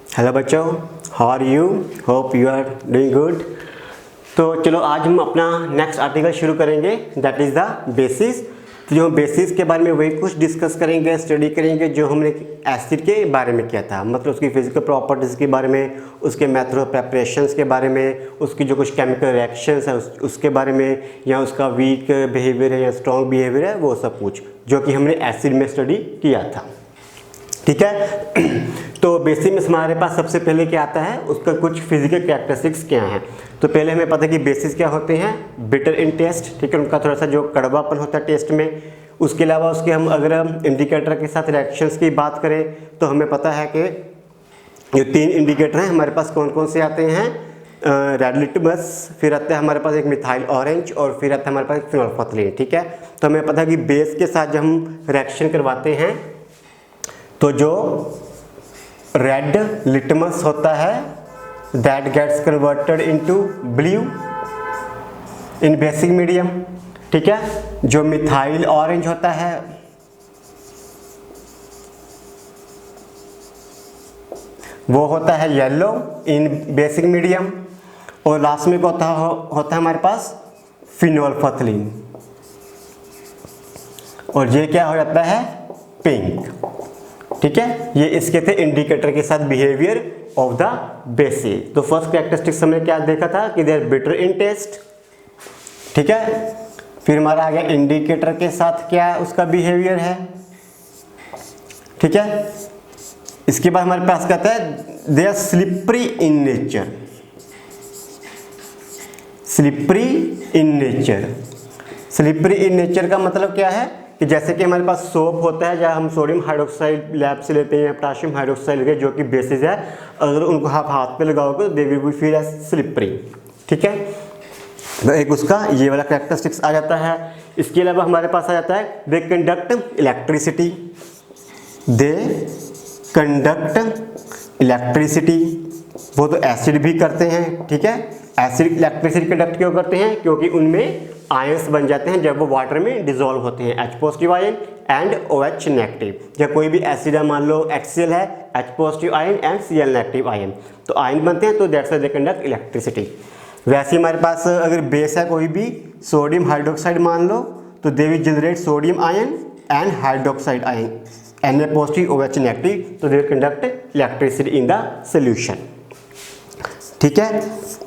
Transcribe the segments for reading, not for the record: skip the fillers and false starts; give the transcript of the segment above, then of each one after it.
Hello बच्चों, how are you? Hope you are doing good. तो चलो आज हम अपना नेक्स्ट आर्टिकल शुरू करेंगे, दैट इज़ द बेसिस। तो जो बेसिस के बारे में वही कुछ डिस्कस करेंगे, स्टडी करेंगे जो हमने एसिड के बारे में किया था, मतलब उसकी फिजिकल प्रॉपर्टीज़ के बारे में, उसके मेथड ऑफ प्रेपरेशंस के बारे में, उसकी जो कुछ केमिकल रिएक्शंस है उसके बारे में, या उसका वीक बिहेवियर है या स्ट्रॉन्ग बिहेवियर है, वो सब कुछ जो कि हमने एसिड में स्टडी किया था। ठीक है। तो बेसिक में हमारे पास सबसे पहले क्या आता है, उसका कुछ फिजिकल कैरेक्टरिस्टिक्स क्या हैं। तो पहले हमें पता है कि बेसिस क्या होते हैं, बिटर इन टेस्ट, ठीक है, उनका थोड़ा सा जो कड़वापन होता है टेस्ट में। उसके अलावा उसके हम अगर हम इंडिकेटर के साथ रिएक्शंस की बात करें तो हमें पता है कि जो 3 इंडिकेटर हैं हमारे पास कौन कौन से आते हैं, रेड लिटमस, फिर आता है हमारे पास एक मिथाइल ऑरेंज, और फिर आता है हमारे पास एक फिनोल्फथलीन। ठीक है, तो हमें पता है कि बेस के साथ जब हम रिएक्शन करवाते हैं तो जो रेड लिटमस होता है that gets converted into blue in basic medium. ठीक है, जो मिथाइल ऑरेंज होता है वो होता है येलो इन बेसिक मीडियम, और लास्ट में होता है हमारे पास फिनोल्फथलीन, और ये क्या हो जाता है, पिंक। ठीक है, ये इसके थे इंडिकेटर के साथ बिहेवियर ऑफ द बेसिस। तो फर्स्ट कैरेक्टरिस्टिक्स हमने क्या देखा था कि they are bitter in taste. ठीक है, फिर हमारा आ गया इंडिकेटर के साथ क्या उसका बिहेवियर है। ठीक है, इसके बाद हमारे पास कहता है they are slippery in nature. Slippery in nature, slippery in nature का मतलब क्या है कि जैसे कि हमारे पास सोप होता है, या हम सोडियम हाइड्रोक्साइड लैब से लेते हैं या पोटाशियम हाइड्रोक्साइड लेते हैं जो कि बेसिस है, अगर उनको आप हाथ पे लगाओगे तो they will be feel as slippery. ठीक है, तो एक उसका ये वाला कैरेक्टरिस्टिक्स आ जाता है। इसके अलावा हमारे पास आ जाता है दे कंडक्ट इलेक्ट्रिसिटी। दे कंडक्ट इलेक्ट्रिसिटी, वो तो एसिड भी करते हैं। ठीक है, एसिड इलेक्ट्रिसिटी कंडक्ट क्यों करते हैं, क्योंकि उनमें आयंस बन जाते हैं जब वो वाटर में डिसॉल्व होते हैं, H positive ion and OH negative. जब कोई भी एसिड है, मान लो HCl है, H positive ion and Cl negative ion, तो आयन बनते हैं, तो that's why they conduct electricity. वैसे हमारे पास अगर बेस है कोई भी, सोडियम हाइड्रोक्साइड मान लो, तो they will generate sodium ion and hydroxide ion, Na positive OH negative, तो they conduct electricity in the solution. ठीक है,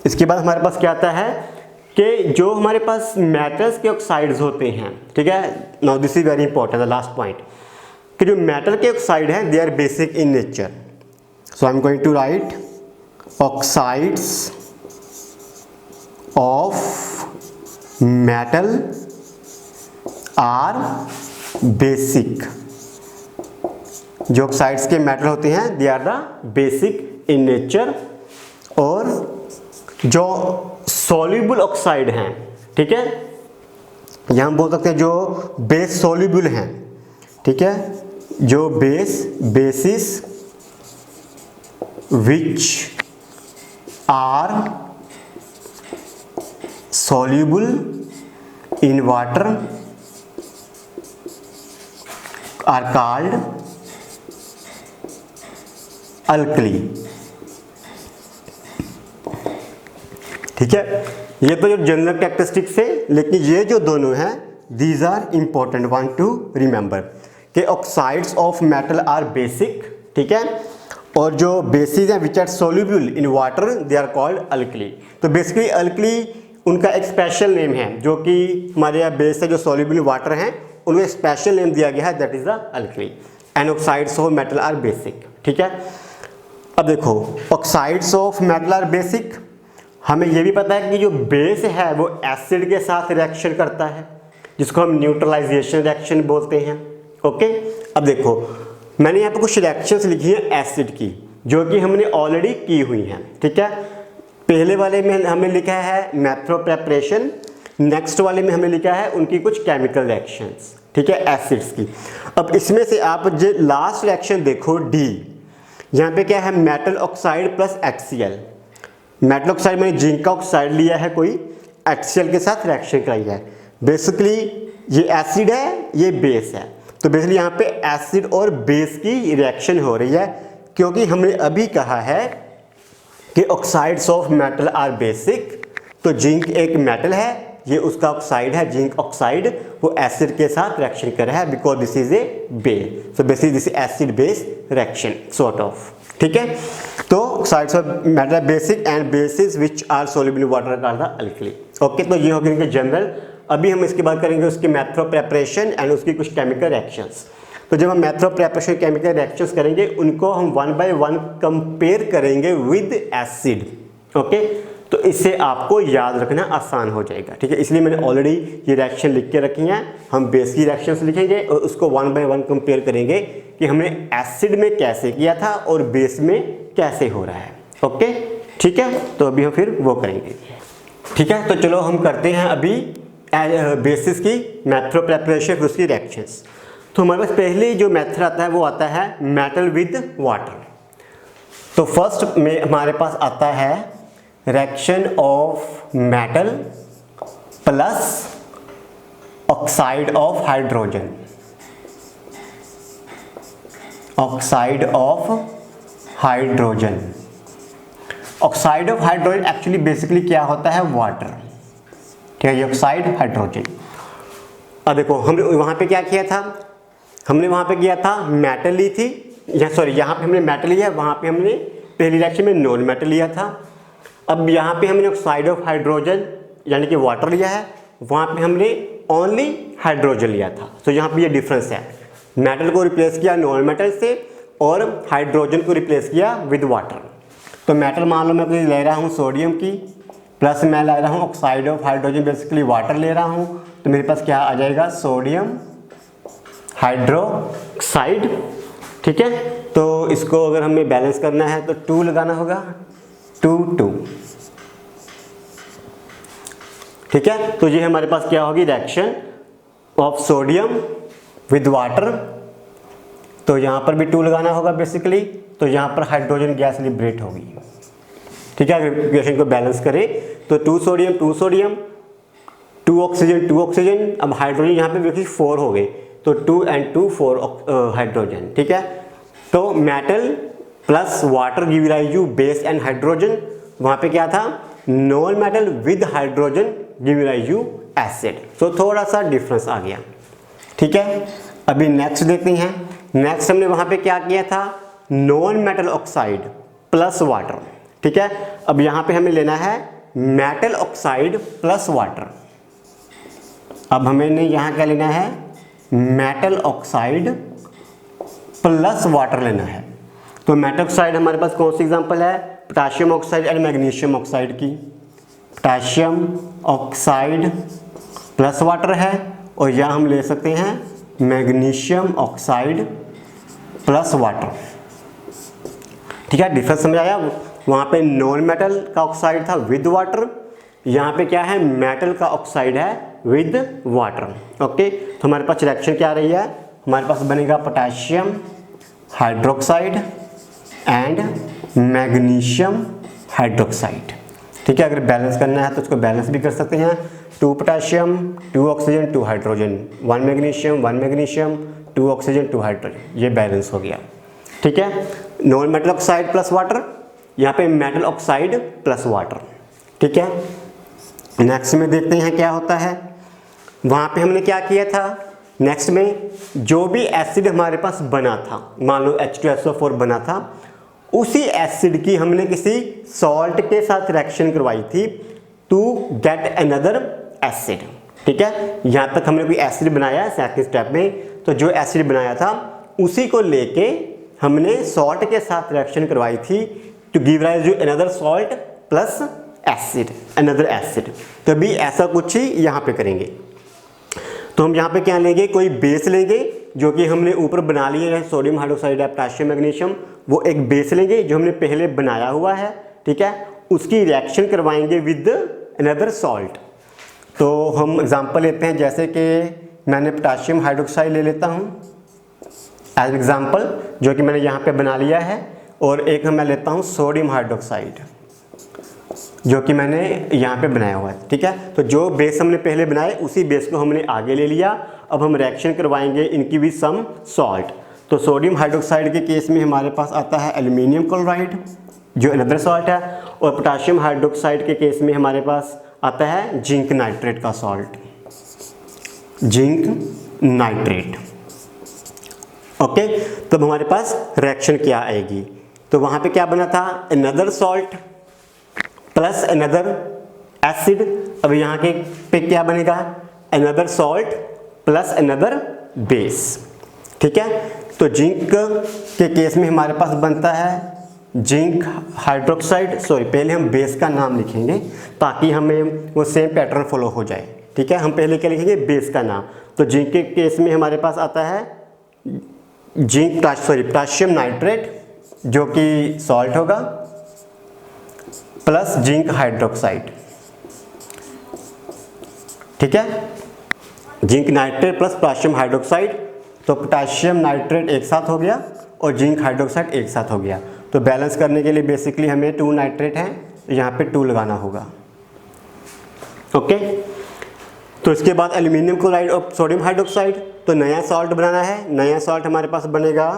इसके बाद हमारे पास क्या आता है कि जो हमारे पास मेटल्स के ऑक्साइड्स होते हैं, ठीक है, now this is very important, the last point, कि जो मेटल के ऑक्साइड हैं they are basic in nature. So I am going to write oxides of metal are basic. जो ऑक्साइड्स के मेटल होते हैं they are the basic in nature, और जो सॉल्युबल ऑक्साइड हैं, ठीक है, यहां हम बोल सकते हैं जो बेस सॉल्युबल हैं। ठीक है, जो bases which are soluble in water are called alkali. ठीक है, ये तो जो जनरल कैरेक्टरिस्टिक्स है, लेकिन ये जो दोनों हैं these are important one to remember कि oxides of metal are basic. ठीक है, और जो बेसिस हैं which are soluble in water they are called alkali. तो बेसिकली अल्कली उनका एक स्पेशल नेम है, जो कि हमारे यहाँ बेस है जो सोल्यूबल इन वाटर हैं उनको स्पेशल नेम दिया गया है, that is the alkali, and oxides of metal are basic. ठीक है, अब देखो oxides of metal are basic, हमें यह भी पता है कि जो बेस है वो एसिड के साथ रिएक्शन करता है, जिसको हम न्यूट्रलाइजेशन रिएक्शन बोलते हैं। ओके, अब देखो मैंने यहाँ पे कुछ रिएक्शंस लिखी हैं एसिड की, जो कि हमने ऑलरेडी की हुई हैं। ठीक है, पहले वाले में हमने लिखा है मेथड ऑफ प्रेपरेशन, नेक्स्ट वाले में हमने लिखा है उनकी कुछ केमिकल रिएक्शंस। ठीक है, एसिड्स की। अब इसमें से आप जो लास्ट रिएक्शन देखो डी, यहाँ पे क्या है, metal oxide plus HCl। Metal oxide मैंने जिंक का ऑक्साइड लिया है, कोई HCl के साथ रिएक्शन कराई है। बेसिकली ये एसिड है, ये बेस है, तो बेसिकली यहाँ पे एसिड और बेस की रिएक्शन हो रही है, क्योंकि हमने अभी कहा है कि oxides of metal are basic, तो जिंक एक मेटल है, ये उसका ऑक्साइड है, जिंक ऑक्साइड, वो एसिड के साथ रिएक्शन कर रहा है because this is a base, so basically this acid base reaction sort of, ठीक है। तो oxides of metal are basic and bases which are soluble in water are the alkali. Okay, तो ये हो गए जनरल। अभी हम इसके बाद करेंगे उसकी मेथड ऑफ प्रिपरेशन एंड उसकी कुछ केमिकल रिएक्शंस। तो जब हम method of preparation chemical reactions करेंगे उनको हम 1 by 1 कंपेयर करेंगे विद एसिड। ओके, तो इससे आपको याद रखना आसान हो जाएगा, ठीक है। इसलिए मैंने ऑलरेडी ये रिएक्शन लिख के रखी हैं। हम बेस की रिएक्शंस लिखेंगे और उसको 1 by 1 कंपेयर करेंगे कि हमने एसिड में कैसे किया था और बेस में कैसे हो रहा है। ओके, ठीक है, तो अभी हम फिर वो करेंगे, ठीक है। तो चलो हम करते हैं अभी बेसिस की मेथड ऑफ प्रिपरेशन फिर उसकी रिएक्शंस। तो हमारे पास पहले जो मेथड आता है वो आता है मेटल विद वाटर। तो फर्स्ट में हमारे पास आता है reaction of metal plus oxide of hydrogen, oxide of hydrogen. Oxide of hydrogen actually basically क्या होता है, वाटर, ठीक है, ये ऑक्साइड हाइड्रोजन। अब देखो हमने वहां पे क्या किया था, हमने वहां पे किया था मेटल ली थी, यहाँ पे हमने मेटल लिया, वहां पे हमने पहली रिएक्शन में नॉन मेटल लिया था। अब यहाँ पे हमने ऑक्साइड ऑफ हाइड्रोजन यानी कि वाटर लिया है, वहाँ पे हमने ओनली हाइड्रोजन लिया था। तो यहाँ पे ये डिफरेंस है, मेटल को रिप्लेस किया नॉन मेटल से और हाइड्रोजन को रिप्लेस किया विद वाटर। तो मेटल मान लो मैं कोई ले रहा हूँ सोडियम की, प्लस मैं ले रहा हूँ oxide of hydrogen basically water ले रहा हूँ, तो मेरे पास क्या आ जाएगा, सोडियम हाइड्रोक्साइड, ठीक है। तो इसको अगर हमें बैलेंस करना है तो 2 लगाना होगा, 2 2, ठीक है। तो ये हमारे पास क्या होगी, reaction of sodium with water. तो यहाँ पर भी 2 लगाना होगा बेसिकली, तो यहाँ पर हाइड्रोजन गैस लिबरेट होगी, ठीक है। अगर इक्वेशन को बैलेंस करें तो 2 सोडियम 2 सोडियम, 2 ऑक्सीजन 2 ऑक्सीजन, अब हाइड्रोजन यहाँ पे बेसिकली 4 हो गए, तो 2 and 2 4 हाइड्रोजन, ठीक है। तो metal plus water give rise you base and hydrogen, वहाँ पे क्या था, non metal with hydrogen give rise you acid. तो थोड़ा सा डिफरेंस आ गया, ठीक है। अभी नेक्स्ट देखते हैं। नेक्स्ट हमने वहाँ पे क्या किया था, non metal oxide plus water, ठीक है। अब यहाँ पे हमें लेना है मेटल ऑक्साइड प्लस वाटर। अब हमें यहाँ क्या लेना है, मेटल ऑक्साइड प्लस वाटर लेना है। तो मेटल ऑक्साइड हमारे पास कौन सी एग्जांपल है, potassium oxide and magnesium oxide की। पोटाशियम ऑक्साइड प्लस वाटर है, और यहाँ हम ले सकते हैं मैग्नीशियम ऑक्साइड प्लस वाटर, ठीक है। डिफरेंस समझ आया, वहाँ पे नॉन मेटल का ऑक्साइड था विद वाटर, यहाँ पे क्या है, मेटल का ऑक्साइड है विद वाटर। ओके, तो हमारे पास रिएक्शन क्या रही है, हमारे पास बनेगा potassium hydroxide and magnesium hydroxide, ठीक है। अगर बैलेंस करना है तो उसको बैलेंस भी कर सकते हैं, 2 potassium 2 oxygen 2 hydrogen, 1 magnesium 2 oxygen 2 hydrogen, ये बैलेंस हो गया, ठीक है। Non metal oxide plus water, यहाँ पे मेटल ऑक्साइड प्लस वाटर, ठीक है। नेक्स्ट में देखते हैं क्या होता है। वहाँ पे हमने क्या किया था, नेक्स्ट में जो भी एसिड हमारे पास बना था, मान लो H2SO4 बना था, उसी एसिड की हमने किसी सॉल्ट के साथ रिएक्शन करवाई थी टू गेट अनदर एसिड, ठीक है। यहाँ तक हमने कोई एसिड बनाया सेकंड स्टेप में, तो जो एसिड बनाया था उसी को लेके हमने सॉल्ट के साथ रिएक्शन करवाई थी to give rise to another salt plus acid, another acid. तो भी ऐसा कुछ ही यहाँ पे करेंगे। तो हम यहाँ पे क्या लेंगे, कोई बेस लेंगे जो कि हमने ऊपर बना लिए है, सोडियम हाइड्रोक्साइड है, पोटाशियम मैग्नीशियम, वो एक बेस लेंगे जो हमने पहले बनाया हुआ है, ठीक है। उसकी रिएक्शन करवाएंगे विद अनदर सॉल्ट। तो हम एग्जांपल लेते हैं, जैसे कि मैंने पोटाशियम हाइड्रोक्साइड ले लेता हूँ एज एग्जांपल, जो कि मैंने यहाँ पे बना लिया है, और एक मैं लेता हूँ सोडियम हाइड्रोक्साइड जो कि मैंने यहाँ पे बनाया हुआ है, ठीक है। तो जो बेस हमने पहले बनाए उसी बेस को हमने आगे ले लिया। अब हम रिएक्शन करवाएंगे इनकी भी सम सॉल्ट। तो सोडियम हाइड्रोक्साइड के केस में हमारे पास आता है एल्यूमिनियम क्लोराइड जो अनदर सॉल्ट है, और पोटाशियम हाइड्रोक्साइड के केस में हमारे पास आता है जिंक नाइट्रेट का सॉल्ट, जिंक नाइट्रेट। ओके, तब हमारे पास रिएक्शन क्या आएगी, तो वहाँ पे क्या बना था, another salt plus another acid. अब यहाँ के पे क्या बनेगा, another salt plus another base. ठीक है, तो जिंक के केस में हमारे पास बनता है जिंक हाइड्रोक्साइड, सॉरी पहले हम बेस का नाम लिखेंगे ताकि हमें वो सेम पैटर्न फॉलो हो जाए। ठीक है, हम पहले क्या लिखेंगे, बेस का नाम। तो जिंक के केस में हमारे पास आता है जिंक पोटाशियम नाइट्रेट जो कि सॉल्ट होगा, प्लस जिंक हाइड्रोक्साइड। ठीक है, zinc nitrate plus potassium hydroxide, तो पोटाशियम नाइट्रेट एक साथ हो गया और जिंक हाइड्रोक्साइड एक साथ हो गया। तो बैलेंस करने के लिए बेसिकली हमें 2 नाइट्रेट है, यहाँ पे 2 लगाना होगा। ओके, तो इसके बाद एल्यूमिनियम क्लोराइड और सोडियम हाइड्रोक्साइड, तो नया सॉल्ट बनाना है। नया सॉल्ट हमारे पास बनेगा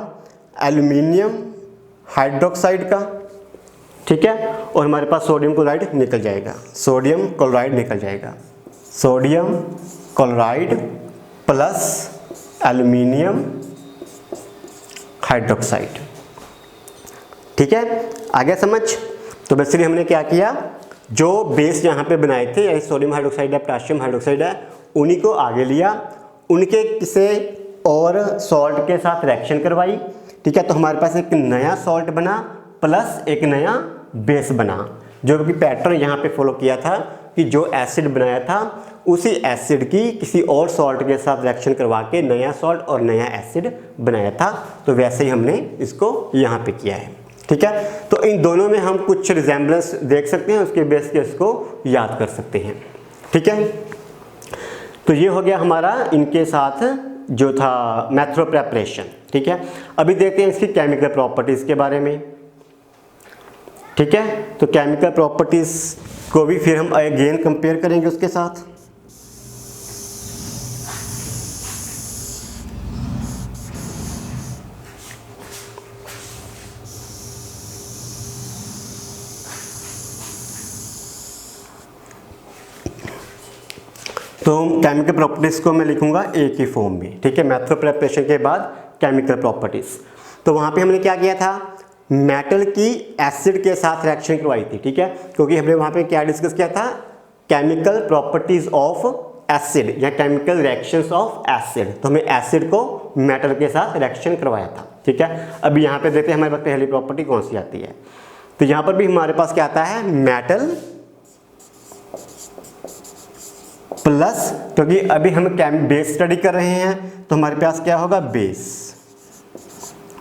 एल्यूमिनियम हाइड्रोक्साइड का। ठीक है, और हमारे पास सोडियम क्लोराइड निकल जाएगा, सोडियम क्लोराइड निकल जाएगा, sodium chloride plus aluminium hydroxide. ठीक है, आगे समझ। तो बेसिकली हमने क्या किया, जो बेस यहाँ पे बनाए थे, सोडियम हाइड्रोक्साइड है, पोटाशियम हाइड्रोक्साइड है, उन्हीं को आगे लिया, उनके किसी और सॉल्ट के साथ रिएक्शन करवाई। ठीक है, तो हमारे पास एक नया सॉल्ट बना प्लस एक नया बेस बना, जो कि पैटर्न यहाँ पे फॉलो किया था कि जो एसिड बनाया था उसी एसिड की किसी और सॉल्ट के साथ रिएक्शन करवा के नया सॉल्ट और नया एसिड बनाया था। तो वैसे ही हमने इसको यहाँ पे किया है। ठीक है, तो इन दोनों में हम कुछ रिजेम्बलेंस देख सकते हैं, उसके बेस के इसको याद कर सकते हैं। ठीक है, तो ये हो गया हमारा इनके साथ जो था मेथड ऑफ प्रेपरेशन। ठीक है, अभी देखते हैं इसकी केमिकल प्रॉपर्टीज़ के बारे में। ठीक है, तो केमिकल प्रॉपर्टीज़ को भी फिर हम अगेन कंपेयर करेंगे उसके साथ। तो केमिकल प्रॉपर्टीज़ को मैं लिखूंगा एक ही फॉर्म में। ठीक है, मेथड ऑफ प्रेपरेशन के बाद केमिकल प्रॉपर्टीज़। तो वहाँ पे हमने क्या किया था, मेटल की एसिड के साथ रिएक्शन करवाई थी। ठीक है, क्योंकि हमने वहाँ पे क्या डिस्कस किया था, केमिकल प्रॉपर्टीज़ ऑफ एसिड या केमिकल रिएक्शंस ऑफ एसिड। तो हमें एसिड को मेटल के साथ रिएक्शन करवाया था। ठीक है, अभी यहाँ पे देखते हैं हमारे पास पहली प्रॉपर्टी कौन सी आती है। तो यहाँ पर भी हमारे पास क्या आता है, मेटल प्लस, क्योंकि अभी हम बेस स्टडी कर रहे हैं तो हमारे पास क्या होगा, बेस।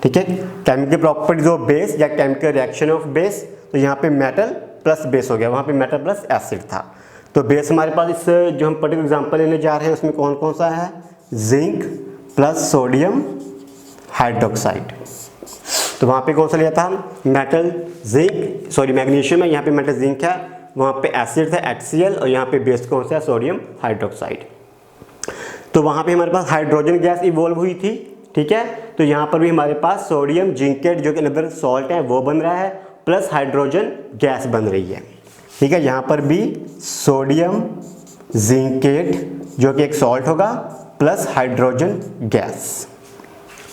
ठीक है, केमिकल प्रॉपर्टीज ऑफ बेस या केमिकल रिएक्शन ऑफ बेस, तो यहाँ पे मेटल प्लस बेस हो गया, वहाँ पे मेटल प्लस एसिड था। तो बेस हमारे पास इस जो हम पर्टिकुलर एग्जांपल लेने जा रहे हैं उसमें कौन कौन सा है, जिंक प्लस सोडियम हाइड्रोक्साइड। तो वहाँ पे कौन सा लिया था, मेटल जिंक, सॉरी मैग्नीशियम है, यहाँ पे मेटल जिंक है, वहाँ पे एसिड था HCl, और यहाँ पे बेस कौन सा है, सोडियम हाइड्रोक्साइड। तो वहाँ पे हमारे पास हाइड्रोजन गैस इवॉल्व हुई थी। ठीक है, तो यहाँ पर भी हमारे पास सोडियम जिंकेट जो कि अनदर सॉल्ट है वो बन रहा है, प्लस हाइड्रोजन गैस बन रही है। ठीक है, यहाँ पर भी सोडियम जिंकेट जो कि एक सॉल्ट होगा प्लस हाइड्रोजन गैस।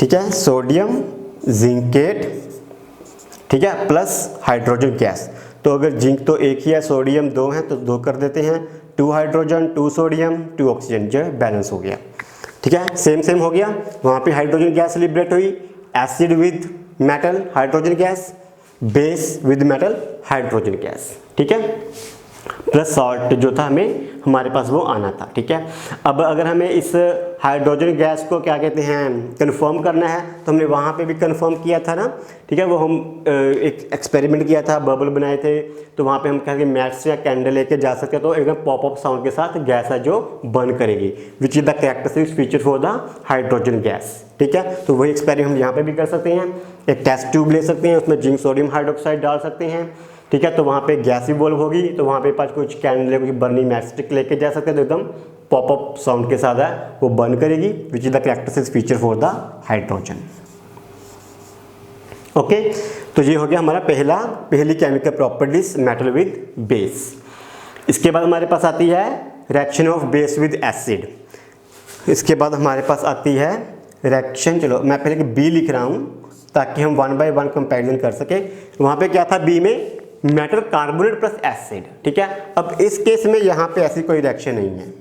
ठीक है, सोडियम जिंकेट, ठीक है, प्लस हाइड्रोजन गैस। तो अगर जिंक तो एक ही है, सोडियम 2 है तो 2 कर देते हैं, 2 हाइड्रोजन 2 सोडियम 2 ऑक्सीजन, जो बैलेंस हो गया। ठीक है, सेम हो गया। वहाँ पे हाइड्रोजन गैस लिबरेट हुई, acid with metal hydrogen gas, base with metal hydrogen gas. ठीक है, प्लस सॉल्ट जो था हमें हमारे पास वो आना था। ठीक है, अब अगर हमें इस हाइड्रोजन गैस को क्या कहते हैं कंफर्म करना है, तो हमने वहाँ पे भी कंफर्म किया था ना। ठीक है, वो हम एक एक्सपेरिमेंट किया था, बबल बनाए थे, तो वहाँ पे हम कहेंगे मैच या कैंडल लेके जा सकते हैं, तो एकदम पॉपअप साउंड के साथ गैस है जो बर्न करेगी, which is the characteristic feature for the hydrogen gas. ठीक है, तो वही एक्सपेरिमेंट हम यहाँ पे भी कर सकते हैं। एक टेस्ट ट्यूब ले सकते हैं, उसमें जिंक सोडियम हाइड्रोक्साइड डाल सकते हैं। ठीक है, तो वहाँ पे गैस इवॉल्व होगी, तो वहाँ पे पास कुछ कैंडल कुछ बर्निंग मैच स्टिक लेके जा सकते हैं, तो एकदम पॉपअप साउंड के साथ है वो बर्न करेगी, which is the characteristic feature for the hydrogen. Okay, तो ये हो गया हमारा पहली chemical properties metal with base. इसके बाद हमारे पास आती है reaction of base with acid. इसके बाद हमारे पास आती है रिएक्शन, चलो मैं पहले बी लिख रहा हूँ ताकि हम 1 by 1 कंपैरिजन कर सके। वहाँ पे क्या था, बी में मेटल कार्बोनेट प्लस एसिड, ठीक है। अब इस केस में यहाँ पे ऐसी कोई रिएक्शन नहीं है,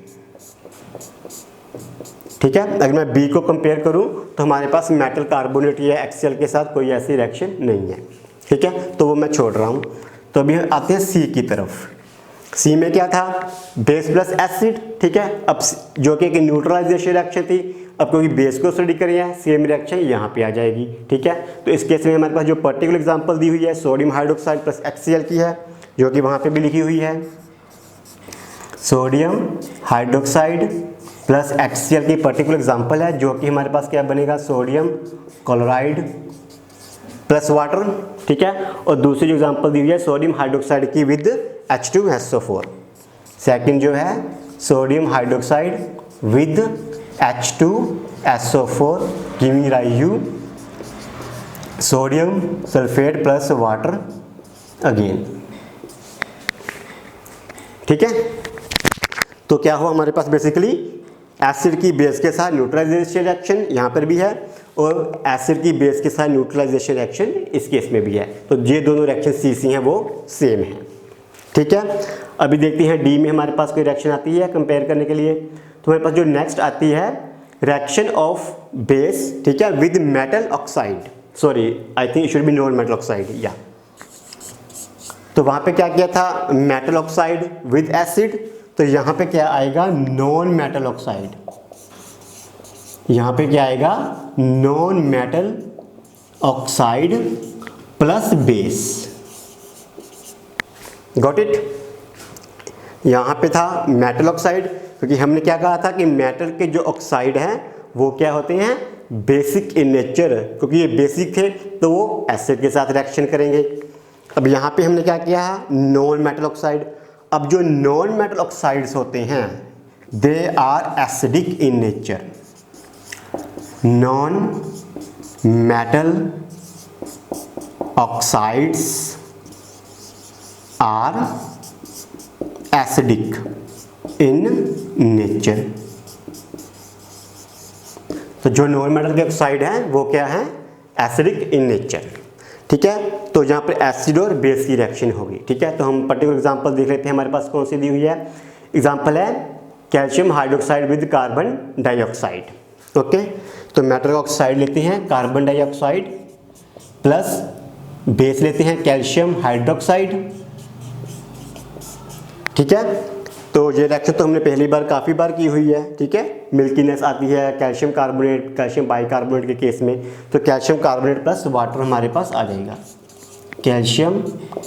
ठीक है। अगर मैं बी को कंपेयर करूँ तो हमारे पास मेटल कार्बोनेट या एक्सीएल के साथ कोई ऐसी रिएक्शन नहीं है, ठीक है, तो वो मैं छोड़ रहा हूँ। तो अभी आते हैं सी की तरफ। सी में क्या था, बेस प्लस एसिड, ठीक है। अब जो कि एक न्यूट्रलाइजेशन रिएक्शन थी, अब क्योंकि बेस को स्टडी करी है, सेम रिएक्शन यहाँ पे आ जाएगी, ठीक है। तो इस केस में हमारे पास जो पर्टिकुलर एग्जांपल दी हुई है सोडियम हाइड्रोक्साइड प्लस HCl की है, जो कि वहाँ पे भी लिखी हुई है। सोडियम हाइड्रोक्साइड प्लस HCl की पर्टिकुलर एग्जांपल है, जो कि हमारे पास क्या बनेगा, सोडियम क्लोराइड प्लस वाटर, ठीक है। और दूसरी जो एग्जांपल दी हुई है सोडियम हाइड्रोक्साइड की विद H2SO4। सेकंड जो है sodium hydroxide with H2SO4 giving rise sodium sulphate plus water again, ठीक है। तो क्या हुआ हमारे पास, बेसिकली एसिड की बेस के साथ न्यूट्रलाइजेशन रिएक्शन यहाँ पर भी है और एसिड की बेस के साथ न्यूट्रलाइजेशन रिएक्शन इस केस में भी है। तो ये दोनों रिएक्शन CC हैं वो सेम है, ठीक है। अभी देखते हैं डी में हमारे पास कोई रिएक्शन आती है कंपेयर करने के लिए। तो हमारे पास जो नेक्स्ट आती है रिएक्शन ऑफ बेस, ठीक है, with metal oxide, sorry I think it should be non metal oxide, या तो वहाँ पे क्या किया था, मेटल ऑक्साइड विद एसिड, तो यहाँ पे क्या आएगा, नॉन मेटल ऑक्साइड। यहाँ पे क्या आएगा, non metal oxide plus base, got it. यहाँ पे था मेटल ऑक्साइड, क्योंकि हमने क्या कहा था कि मेटल के जो ऑक्साइड हैं वो क्या होते हैं, बेसिक इन नेचर, क्योंकि ये बेसिक थे तो वो एसिड के साथ रिएक्शन करेंगे। अब यहाँ पे हमने क्या किया है, नॉन मेटल ऑक्साइड। अब जो नॉन मेटल ऑक्साइड्स होते हैं they are acidic in nature. Non metal oxides are acidic in nature. तो जो नॉन मेटल के ऑक्साइड हैं वो क्या है, एसिडिक इन नेचर, ठीक है। तो यहाँ पर एसिड और बेस की रिएक्शन होगी, ठीक है। तो हम पर्टिकुलर एग्जांपल देख लेते हैं, हमारे पास कौन सी दी हुई है। एग्जांपल है calcium hydroxide with carbon dioxide, okay. तो मेटल ऑक्साइड लेते हैं कार्बन डाइऑक्साइड प्लस बेस लेते हैं कैल्शियम हाइड्रोक्साइड, ठीक है। तो ये रिएक्शन तो हमने पहली बार काफ़ी बार की हुई है, ठीक है। मिल्कीनेस आती है कैल्शियम कार्बोनेट, कैल्शियम बाइकार्बोनेट के केस में, तो कैल्शियम कार्बोनेट प्लस वाटर हमारे पास आ जाएगा, कैल्शियम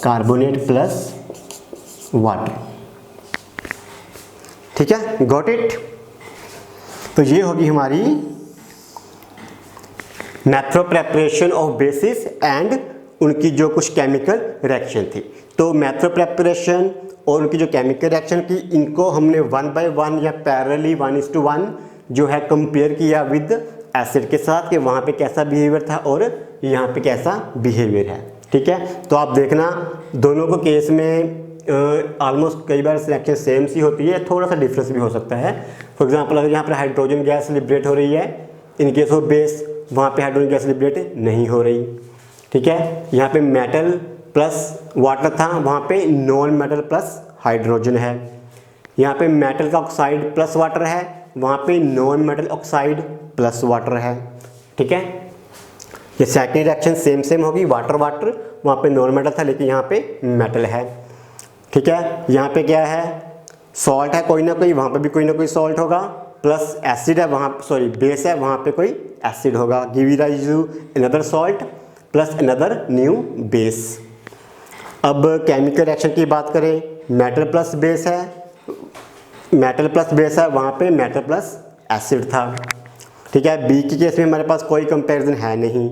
कार्बोनेट प्लस वाटर, ठीक है, गॉट इट। तो ये होगी हमारी मैथ्रो प्रेपरेशन ऑफ बेसिस एंड उनकी जो कुछ केमिकल रिएक्शन थी। तो मैथ्रो प्रेपरेशन और उनकी जो केमिकल रिएक्शन की, इनको हमने 1 by 1 या पैरेलली 1:1 जो है कंपेयर किया विद एसिड के साथ कि वहाँ पे कैसा बिहेवियर था और यहाँ पे कैसा बिहेवियर है, ठीक है। तो आप देखना दोनों को केस में ऑलमोस्ट कई बार रिएक्शन सेम सी होती है, थोड़ा सा डिफरेंस भी हो सकता है। फॉर एग्जांपल अगर यहाँ पर हाइड्रोजन गैस लिबरेट हो रही है इन केस ऑफ बेस, वहाँ पे हाइड्रोजन गैस लिबरेट नहीं हो रही, ठीक है। यहाँ पे मेटल प्लस वाटर था, वहाँ पे नॉन मेटल प्लस हाइड्रोजन है। यहाँ पे मेटल का ऑक्साइड प्लस वाटर है, वहाँ पे non metal oxide plus water है, ठीक है। ये सेकेंड रिएक्शन सेम होगी, वाटर वाटर, वहाँ पे नॉन मेटल था लेकिन यहाँ पे मेटल है, ठीक है। यहाँ पे क्या है, सॉल्ट है कोई ना कोई, वहाँ पे भी कोई ना कोई सॉल्ट होगा, प्लस एसिड है वहाँ, सॉरी बेस है वहाँ पे कोई एसिड होगा, give rise to another salt plus another new base. अब केमिकल रिएक्शन की बात करें, मेटल प्लस बेस है, मेटल प्लस बेस है, वहाँ पे मेटल प्लस एसिड था, ठीक है। बी के केस में हमारे पास कोई कंपैरिजन है नहीं।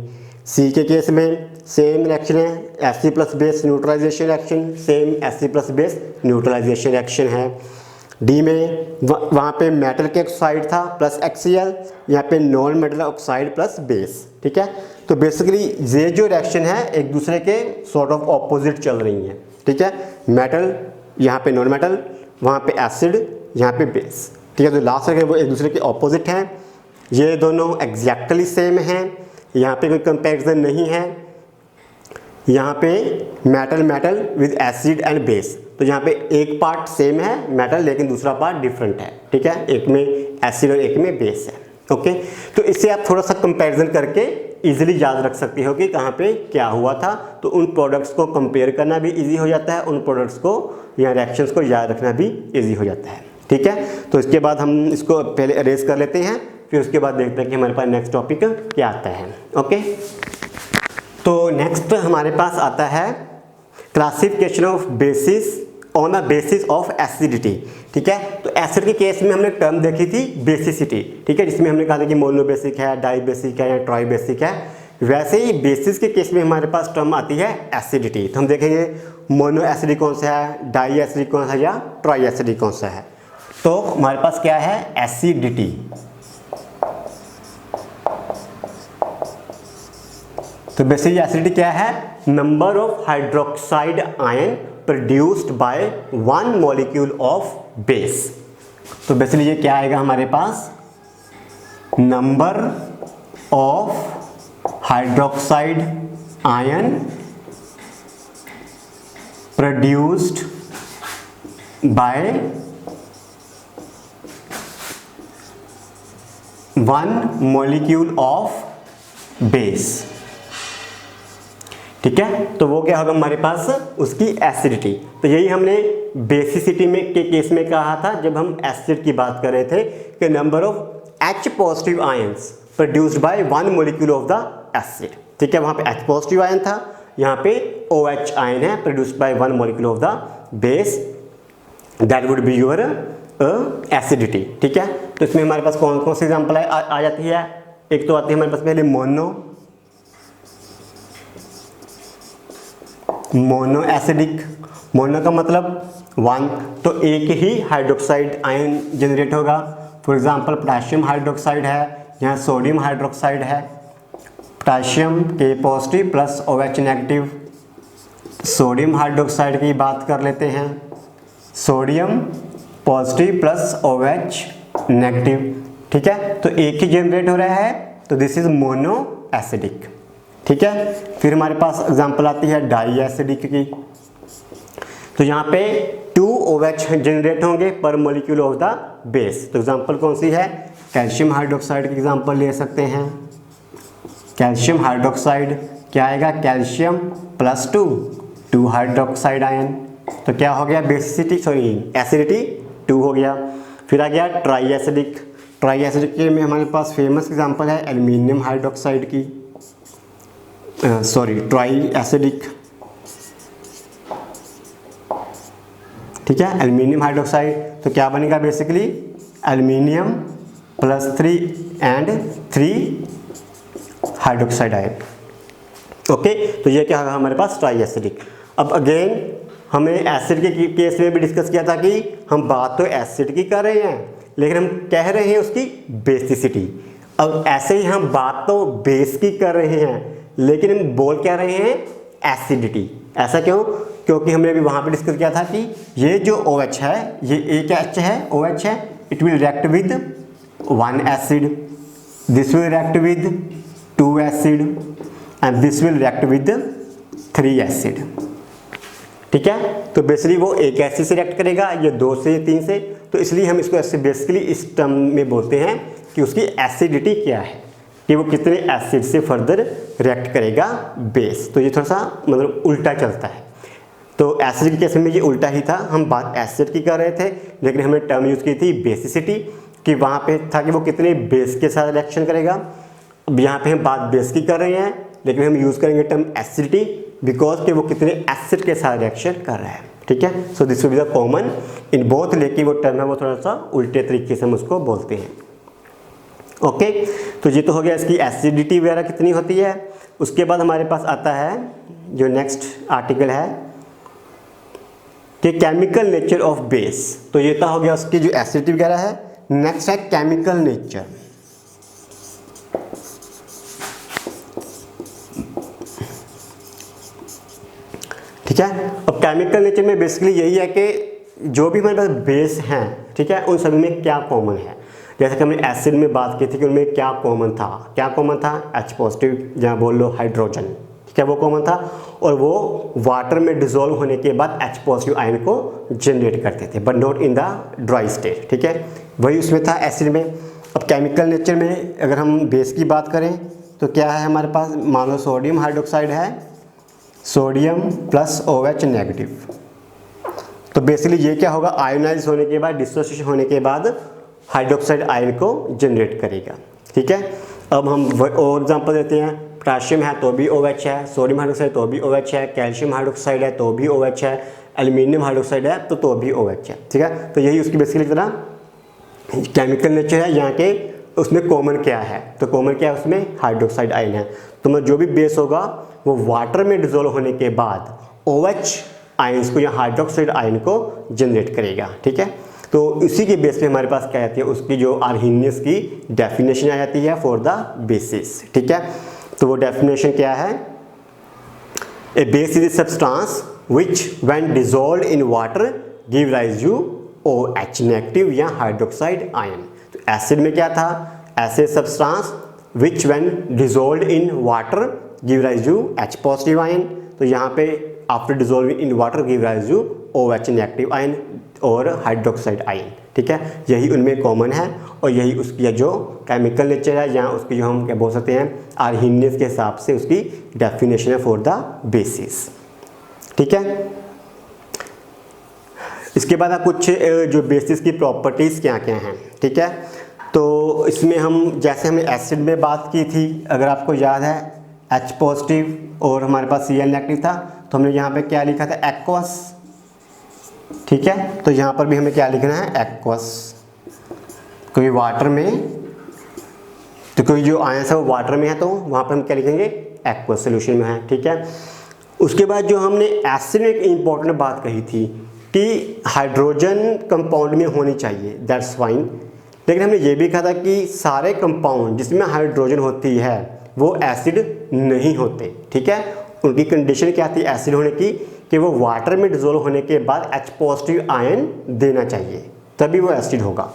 सी के केस में सेम रिएक्शन है, acid plus base neutralization reaction, same acid plus base neutralization reaction है। डी में वहाँ पे मेटल के ऑक्साइड था प्लस HCl, यहाँ पे non metal oxide plus base. ठीक है, तो बेसिकली ये जो रिएक्शन है एक दूसरे के सॉर्ट ऑफ ऑपोजिट चल रही हैं। ठीक है, मेटल यहाँ पे नॉन मेटल, वहाँ पे एसिड, यहाँ पे बेस। ठीक है, तो लास्ट है वो एक दूसरे के ऑपोजिट हैं। ये दोनों एग्जैक्टली सेम हैं, यहाँ पे कोई कंपैरिजन नहीं है। यहाँ पे metal metal with acid and base, तो यहाँ पे एक पार्ट सेम है मेटल लेकिन दूसरा पार्ट डिफरेंट है। ठीक है, एक में एसिड और एक में बेस है। ओके, तो इससे आप थोड़ा सा कंपैरिजन करके इजीली याद रख सकते हो कि कहाँ पे क्या हुआ था। तो उन प्रोडक्ट्स को कंपेयर करना भी इजी हो जाता है, उन प्रोडक्ट्स को या रिएक्शंस को याद रखना भी इजी हो जाता है। ठीक है, तो इसके बाद हम इसको पहले अरेज कर लेते हैं, फिर उसके बाद देखते हैं कि हमारे पास नेक्स्ट टॉपिक क्या आता है। ओके, तो नेक्स्ट हमारे पास आता है classification of basis on the basis of acidity. ठीक है, तो एसिड के केस में हमने टर्म देखी थी बेसिसिटी। ठीक है, जिसमें हमने कहा था कि मोनो बेसिक है, डाई बेसिक है या ट्राई बेसिक है। वैसे ही बेसिस के केस में हमारे पास टर्म आती है एसिडिटी। तो हम देखेंगे मोनो एसिडिक कौन सा है, डाई एसिडिक कौन सा है या ट्राई एसिडिक कौन सा है। तो हमारे पास क्या है, एसिडिटी। तो बेसिक एसिडिटी क्या है, number of hydroxide ion produced by one molecule of base. तो बेसिकली ये क्या आएगा हमारे पास, number of hydroxide ion produced by one molecule of base. ठीक है, तो वो क्या होगा हमारे पास, उसकी एसिडिटी। तो यही हमने बेसिसिटी में के केस में कहा था जब हम एसिड की बात कर रहे थे कि number of H positive ions produced by one molecule of the acid. ठीक है, वहाँ पे H पॉजिटिव आयन था, यहाँ पे OH आयन है produced by one molecule of the base, that would be your acidity. ठीक है, तो इसमें हमारे पास कौन कौन सी एग्जाम्पल आ जाती है। एक तो आती है हमारे पास पहले मोनो एसिडिक। मोनो का मतलब वन, तो एक ही हाइड्रोक्साइड आयन जनरेट होगा। फॉर एग्जांपल पोटेशियम हाइड्रोक्साइड है, यहाँ सोडियम हाइड्रोक्साइड है, पोटेशियम के positive plus OH negative. Sodium hydroxide की बात कर लेते हैं, sodium positive plus OH negative. ठीक है, तो एक ही जनरेट हो रहा है, तो दिस इज मोनो एसिडिक। ठीक है, फिर हमारे पास एग्जांपल आती है डाई एसिडिक की। तो यहाँ पे 2 OH जनरेट होंगे पर मॉलिक्यूल ऑफ द बेस। तो एग्जांपल कौन सी है, कैल्शियम हाइड्रोक्साइड की एग्जांपल ले सकते हैं। कैल्शियम हाइड्रोक्साइड क्या आएगा, कैल्शियम प्लस 2 हाइड्रोक्साइड आयन। तो क्या हो गया, बेसिसिटी सॉरी एसिडिटी 2 हो गया। फिर आ गया ट्राई एसिडिक। ट्राई एसिडिक के में हमारे पास फेमस एग्जांपल है एल्युमिनियम हाइड्रोक्साइड की, सॉरी ट्राई एसिडिक। ठीक है, एल्युमिनियम हाइड्रोक्साइड, तो क्या बनेगा basically aluminium plus 3 and 3 hydroxide ion. Okay, तो ये क्या होगा हमारे पास ट्राई एसिडिक। अब अगेन हमने एसिड के केस में भी डिस्कस किया था कि हम बात तो एसिड की कर रहे हैं लेकिन हम कह रहे हैं उसकी बेसिसिटी। अब ऐसे ही हम बात तो बेस की कर रहे हैं लेकिन हम बोल क्या रहे हैं, एसिडिटी। ऐसा क्यों, क्योंकि हमने अभी वहाँ पे डिस्कस किया था कि ये जो OH है, ये एक H है, OH है, it will react with 1 acid, this will react with 2 acid and this will react with 3 acid. ठीक है, तो बेसिकली वो एक एसिड से रिएक्ट करेगा, ये 2 से 3 से, तो इसलिए हम इसको ऐसे बेसिकली इस टर्म में बोलते हैं कि उसकी एसिडिटी क्या है, कि वो कितने एसिड से फर्दर रिएक्ट करेगा बेस। तो ये थोड़ा सा मतलब उल्टा चलता है। तो एसिड के केस में ये उल्टा ही था, हम बात एसिड की कर रहे थे लेकिन हमने टर्म यूज़ की थी बेसिसिटी, कि वहाँ पे था कि वो कितने बेस के साथ रिएक्शन करेगा। अब यहाँ पे हम बात बेस की कर रहे हैं लेकिन हम यूज़ करेंगे टर्म एसिडिटी बिकॉज कि वो कितने एसिड के साथ रिएक्शन कर रहा है। ठीक है, so this will be the common in both, लेकिन वो टर्म है वो थोड़ा सा उल्टे तरीके से हम उसको बोलते हैं। ओके, तो ये तो हो गया इसकी एसिडिटी वगैरह कितनी होती है। उसके बाद हमारे पास आता है जो नेक्स्ट आर्टिकल है कि केमिकल नेचर ऑफ बेस, तो ये तो हो गया उसकी जो एसिडिटी वगैरह है। नेक्स्ट है केमिकल नेचर। ठीक है, अब केमिकल नेचर में बेसिकली यही है कि जो भी हमारे पास बेस हैं, ठीक है, उन सभी में क्या कॉमन है। जैसे कि हमने एसिड में बात की थी कि उनमें क्या कॉमन था, क्या कॉमन था, H पॉजिटिव जहाँ बोल लो हाइड्रोजन, ठीक है, वो कॉमन था, और वो वाटर में डिसॉल्व होने के बाद H पॉजिटिव आयन को जनरेट करते थे, but not in the dry state. ठीक है, वही उसमें था एसिड में। अब केमिकल नेचर में अगर हम बेस की बात करें तो क्या है हमारे पास, मान लो सोडियम हाइड्रोक्साइड है, सोडियम प्लस OH नेगेटिव। तो बेसिकली ये क्या होगा, आयोनाइज होने के बाद, डिसोसिएशन होने के बाद हाइड्रोक्साइड आयन को जनरेट करेगा। ठीक है, अब हम और एग्जांपल देते हैं, पोटाशियम है तो भी OH है, सोडियम हाइड्रोक्साइड तो भी OH है, कैल्शियम हाइड्रोक्साइड है तो भी OH है, एल्यूमिनियम हाइड्रोक्साइड है तो भी OH है। ठीक है, तो यही उसकी बेसिकली तरह केमिकल नेचर है। यहाँ के उसमें कॉमन क्या है, तो कॉमन क्या है उसमें, हाइड्रोक्साइड आयन है। तो मतलब जो भी बेस होगा वो वाटर में डिसॉल्व होने के बाद OH आयंस को या हाइड्रोक्साइड आयन को जनरेट करेगा। ठीक है, तो इसी के बेस पे हमारे पास क्या आती है, उसकी जो आर्हीनियस की डेफिनेशन आ जाती है फॉर द बेसिस। ठीक है, तो वो डेफिनेशन क्या है, a base is a substance which when dissolved in water give rise to OH negative या हाइड्रोक्साइड आयन। तो एसिड में क्या था, ऐसे substance which when dissolved in water give rise to H positive ion. तो यहाँ पे after dissolving in water give rise to OH negative ion और हाइड्रोक्साइड आयन। ठीक है, यही उनमें कॉमन है और यही उसकी जो केमिकल नेचर है, या उसकी जो हम क्या बोल सकते हैं आर्हीनियस के हिसाब से उसकी डेफिनेशन है फॉर द बेसिस। ठीक है, इसके बाद आप कुछ जो बेसिस की प्रॉपर्टीज़ क्या क्या हैं। ठीक है, तो इसमें हम जैसे हमने एसिड में बात की थी, अगर आपको याद है H पॉजिटिव और हमारे पास Cl नेगेटिव था, तो हमने यहाँ पे क्या लिखा था, एक्वस। ठीक है, तो यहाँ पर भी हमें क्या लिखना है, एक्वस। कोई वाटर में, तो कोई जो आयन है वो वाटर में है तो वहाँ पर हम क्या लिखेंगे, एक्वस सोल्यूशन में है। ठीक है, उसके बाद जो हमने एसिड में एक इम्पॉर्टेंट बात कही थी कि हाइड्रोजन कंपाउंड में होनी चाहिए, दैट्स फाइन, लेकिन हमने ये भी कहा था कि सारे कंपाउंड जिसमें हाइड्रोजन होती है वो एसिड नहीं होते। ठीक है, उनकी कंडीशन क्या थी एसिड होने की, कि वो वाटर में डिसॉल्व होने के बाद H पॉजिटिव आयन देना चाहिए, तभी वो एसिड होगा।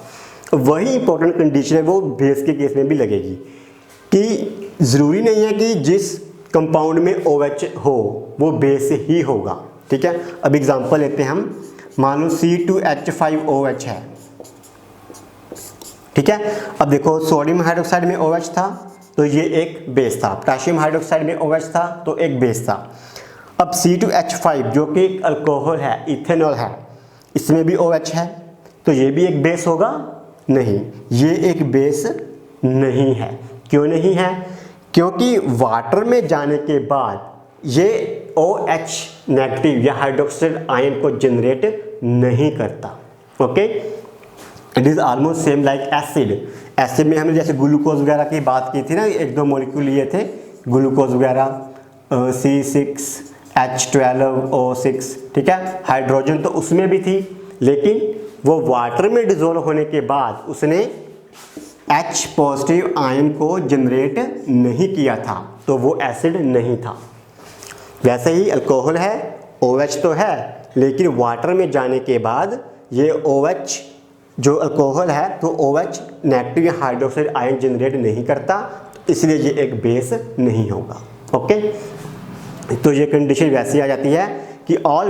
वही इंपॉर्टेंट कंडीशन है वो बेस के केस में भी लगेगी, कि ज़रूरी नहीं है कि जिस कंपाउंड में OH हो वो बेस ही होगा। ठीक है, अब एग्जांपल लेते हैं हम, मान लो C2H5OH है। ठीक है, अब देखो सोडियम हाइड्रोक्साइड में OH था तो ये एक बेस था, पोटेशियम हाइड्रोक्साइड में OH था तो एक बेस था। अब C2H5 जो कि अल्कोहल है, इथेनॉल है, इसमें भी OH है, तो ये भी एक बेस होगा, नहीं, ये एक बेस नहीं है। क्यों नहीं है, क्योंकि वाटर में जाने के बाद ये OH नेगेटिव या हाइड्रोक्साइड आयन को जनरेट नहीं करता। Okay, it is almost same like acid. Acid में हमने जैसे ग्लूकोज वगैरह की बात की थी ना, एक दो मॉलिक्यूल लिए थे ग्लूकोज वगैरह, C6H12O6। ठीक है, हाइड्रोजन तो उसमें भी थी, लेकिन वो वाटर में डिसॉल्व होने के बाद उसने H पॉजिटिव आयन को जनरेट नहीं किया था, तो वो एसिड नहीं था। वैसे ही अल्कोहल है, OH तो है, लेकिन वाटर में जाने के बाद ये OH जो अल्कोहल है तो OH नेगेटिव या हाइड्रोक्साइड आयन जनरेट नहीं करता, इसलिए ये एक बेस नहीं होगा। ओके, तो ये कंडीशन वैसी आ जाती है कि all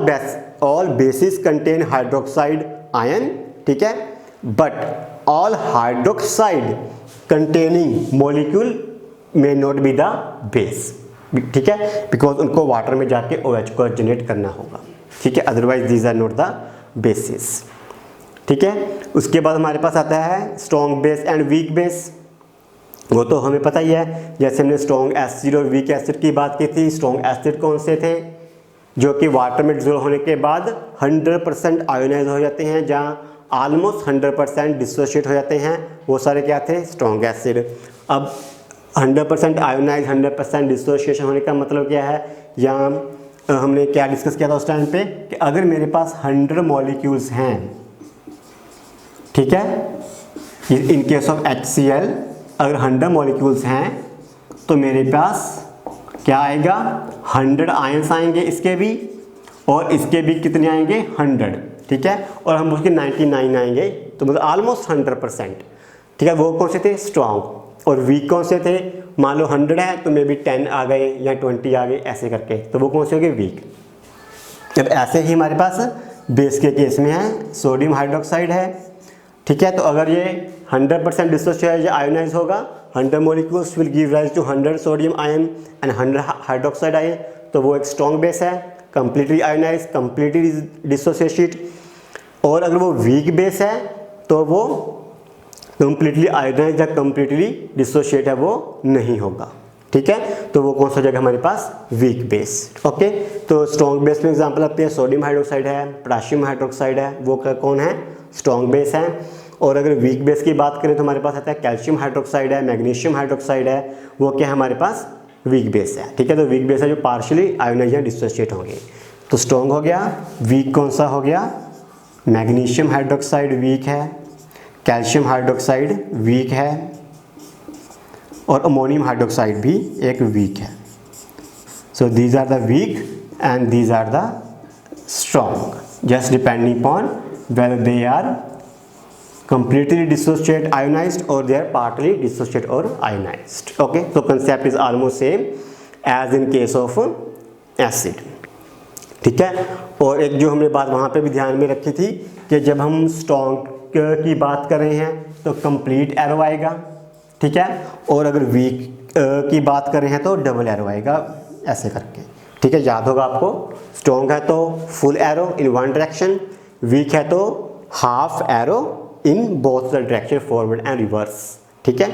basis contain hydroxide ion. ठीक है, but all hydroxide containing molecule may not be the base. ठीक है, बिकॉज उनको वाटर में जाके OH को जनरेट करना होगा। ठीक है, otherwise these are not the basis. ठीक है, उसके बाद हमारे पास आता है strong base and weak base. वो तो हमें पता ही है, जैसे हमने स्ट्रॉन्ग एसिड और वीक एसिड की बात की थी। स्ट्रॉन्ग एसिड कौन से थे, जो कि वाटर में डिसॉल्व होने के बाद 100% आयोनाइज हो जाते हैं, जहाँ ऑलमोस्ट 100% डिसोशिएट हो जाते हैं, वो सारे क्या थे, स्ट्रॉन्ग एसिड। अब 100% आयोनाइज 100% डिसोशिएशन होने का मतलब क्या है, यहाँ हमने क्या डिस्कस किया था उस टाइम पे कि अगर मेरे पास 100 मॉलिक्यूल्स हैं, ठीक है, इन केस ऑफ HCl अगर 100 मॉलिक्यूल्स हैं तो मेरे पास क्या आएगा, 100 आयंस आएंगे इसके भी, और इसके भी कितने आएंगे, 100, ठीक है, और हम उसके 99 आएंगे, तो मतलब ऑलमोस्ट 100%, ठीक है। वो कौन से थे, स्ट्रॉन्ग, और वीक कौन से थे, मान लो 100 है तो मे बी 10 आ गए या 20 आ गए ऐसे करके, तो वो कौन से हो गए, वीक। अब ऐसे ही हमारे पास बेस के केस में है, सोडियम हाइड्रोक्साइड है, ठीक है, तो अगर ये 100% डिसोसिएट आयोनाइज होगा, 100 molecules will give rise to 100 sodium ion and 100 hydroxide ion, तो वो एक स्ट्रॉन्ग बेस है, कंप्लीटली आयोनाइज, कंप्लीटली डिसोसिएटेड। और अगर वो वीक बेस है तो वो कंप्लीटली आयोनाइज या कंप्लीटली डिसोशिएट है, वो नहीं होगा, ठीक है, तो वो कौन सा जगह हमारे पास, वीक बेस। ओके, तो स्ट्रॉन्ग बेस में एग्जांपल आते हैं, सोडियम हाइड्रोक्साइड है, पोटेशियम हाइड्रोक्साइड है, वो कौन है, स्ट्रॉन्ग बेस है। और अगर वीक बेस की बात करें तो हमारे पास आता है कैल्शियम हाइड्रोक्साइड है, मैग्नीशियम हाइड्रोक्साइड है, वो क्या है हमारे पास, वीक बेस है, ठीक है। तो वीक बेस है जो पार्शियली आयोनाइज या डिसोशिएट होंगे। तो स्ट्रॉन्ग हो गया, वीक कौन सा हो गया, मैग्नीशियम हाइड्रोक्साइड वीक है, कैल्शियम हाइड्रोक्साइड वीक है, और अमोनियम हाइड्रोक्साइड भी एक वीक है। So these are the weak and these are the strong, just depending upon whether they are completely dissociate ionized or they are partly dissociate or ionized. Okay, so concept is almost same as in case of acid, ठीक है। और एक जो हमने बात वहाँ पे भी ध्यान में रखी थी कि जब हम स्ट्रॉन्ग की बात कर रहे हैं तो कंप्लीट एरो आएगा, ठीक है, और अगर वीक की बात कर रहे हैं तो डबल एरो आएगा ऐसे करके, ठीक है, याद होगा आपको। स्ट्रॉन्ग है तो full arrow in one direction, weak है तो half arrow in both the direction, forward and reverse, ठीक है।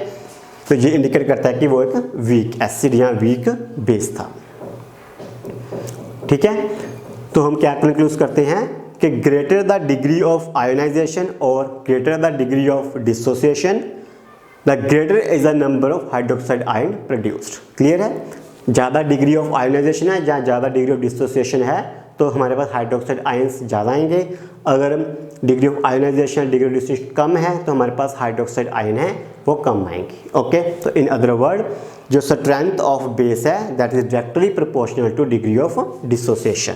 तो ये इंडिकेट करता है कि वो एक वीक एसिड या वीक बेस था, ठीक है। तो हम क्या कंक्लूड करते हैं कि greater the degree of ionisation और greater the degree of dissociation, the greater is the number of hydroxide ion produced. Clear है, ज़्यादा डिग्री ऑफ आयोनाइजेशन है या ज़्यादा डिग्री ऑफ डिसोसिएशन है तो हमारे पास हाइड्रोक्साइड आयंस ज़्यादा आएंगे। अगर degree of ionisation degree of dissociation कम है तो हमारे पास हाइड्रोक्साइड आयन है वो कम आएंगे। ओके, तो इन अदर वर्ड जो स्ट्रेंथ ऑफ बेस है that is directly proportional two degree of dissociation,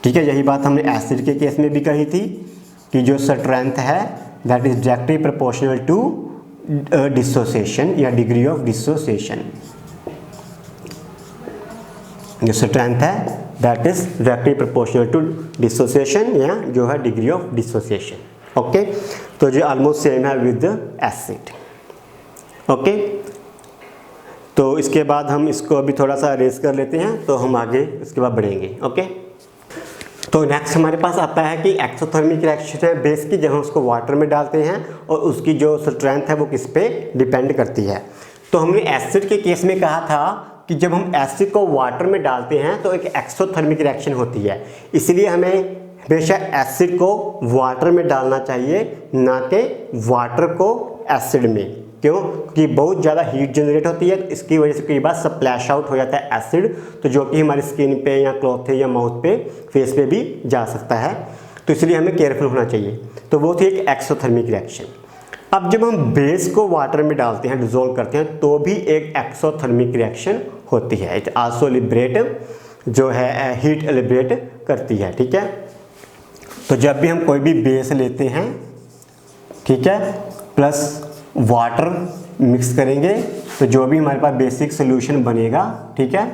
ठीक है। यही बात हमने एसिड के केस में भी कही थी कि जो स्ट्रेंथ है that is directly proportional to dissociation या डिग्री ऑफ डिसोसिएशन। जो स्ट्रेंथ है that is directly proportional to dissociation या जो है डिग्री ऑफ डिसोसिएशन। ओके, तो जो ऑलमोस्ट सेम है विद एसिड। ओके, तो इसके बाद हम इसको अभी थोड़ा सा अरेज कर लेते हैं तो हम आगे इसके बाद बढ़ेंगे। ओके, तो नेक्स्ट हमारे पास आता है कि एक्सोथर्मिक रिएक्शन है बेस की, जब हम उसको वाटर में डालते हैं और उसकी जो स्ट्रेंथ है वो किस पे डिपेंड करती है। तो हमने एसिड के केस में कहा था कि जब हम एसिड को वाटर में डालते हैं तो एक एक्सोथर्मिक रिएक्शन होती है, इसलिए हमें हमेशा एसिड को वाटर में डालना चाहिए ना कि वाटर को एसिड में। क्यों? क्योंकि बहुत ज़्यादा हीट जनरेट होती है, तो इसकी वजह से कई बार स्प्लैश आउट हो जाता है एसिड, तो जो कि हमारी स्किन पे या क्लॉथ पे या माउथ पे फेस पे भी जा सकता है, तो इसलिए हमें केयरफुल होना चाहिए। तो वो थी एक एक्सोथर्मिक रिएक्शन। अब जब हम बेस को वाटर में डालते हैं, डिजोल्व करते हैं, तो भी एक एक्सोथर्मिक रिएक्शन होती है। इट आल्सो लिबरेट जो है हीट लिबरेट करती है, ठीक है। तो जब भी हम कोई भी बेस लेते हैं, ठीक है, प्लस वाटर मिक्स करेंगे तो जो भी हमारे पास बेसिक सोल्यूशन बनेगा, ठीक है,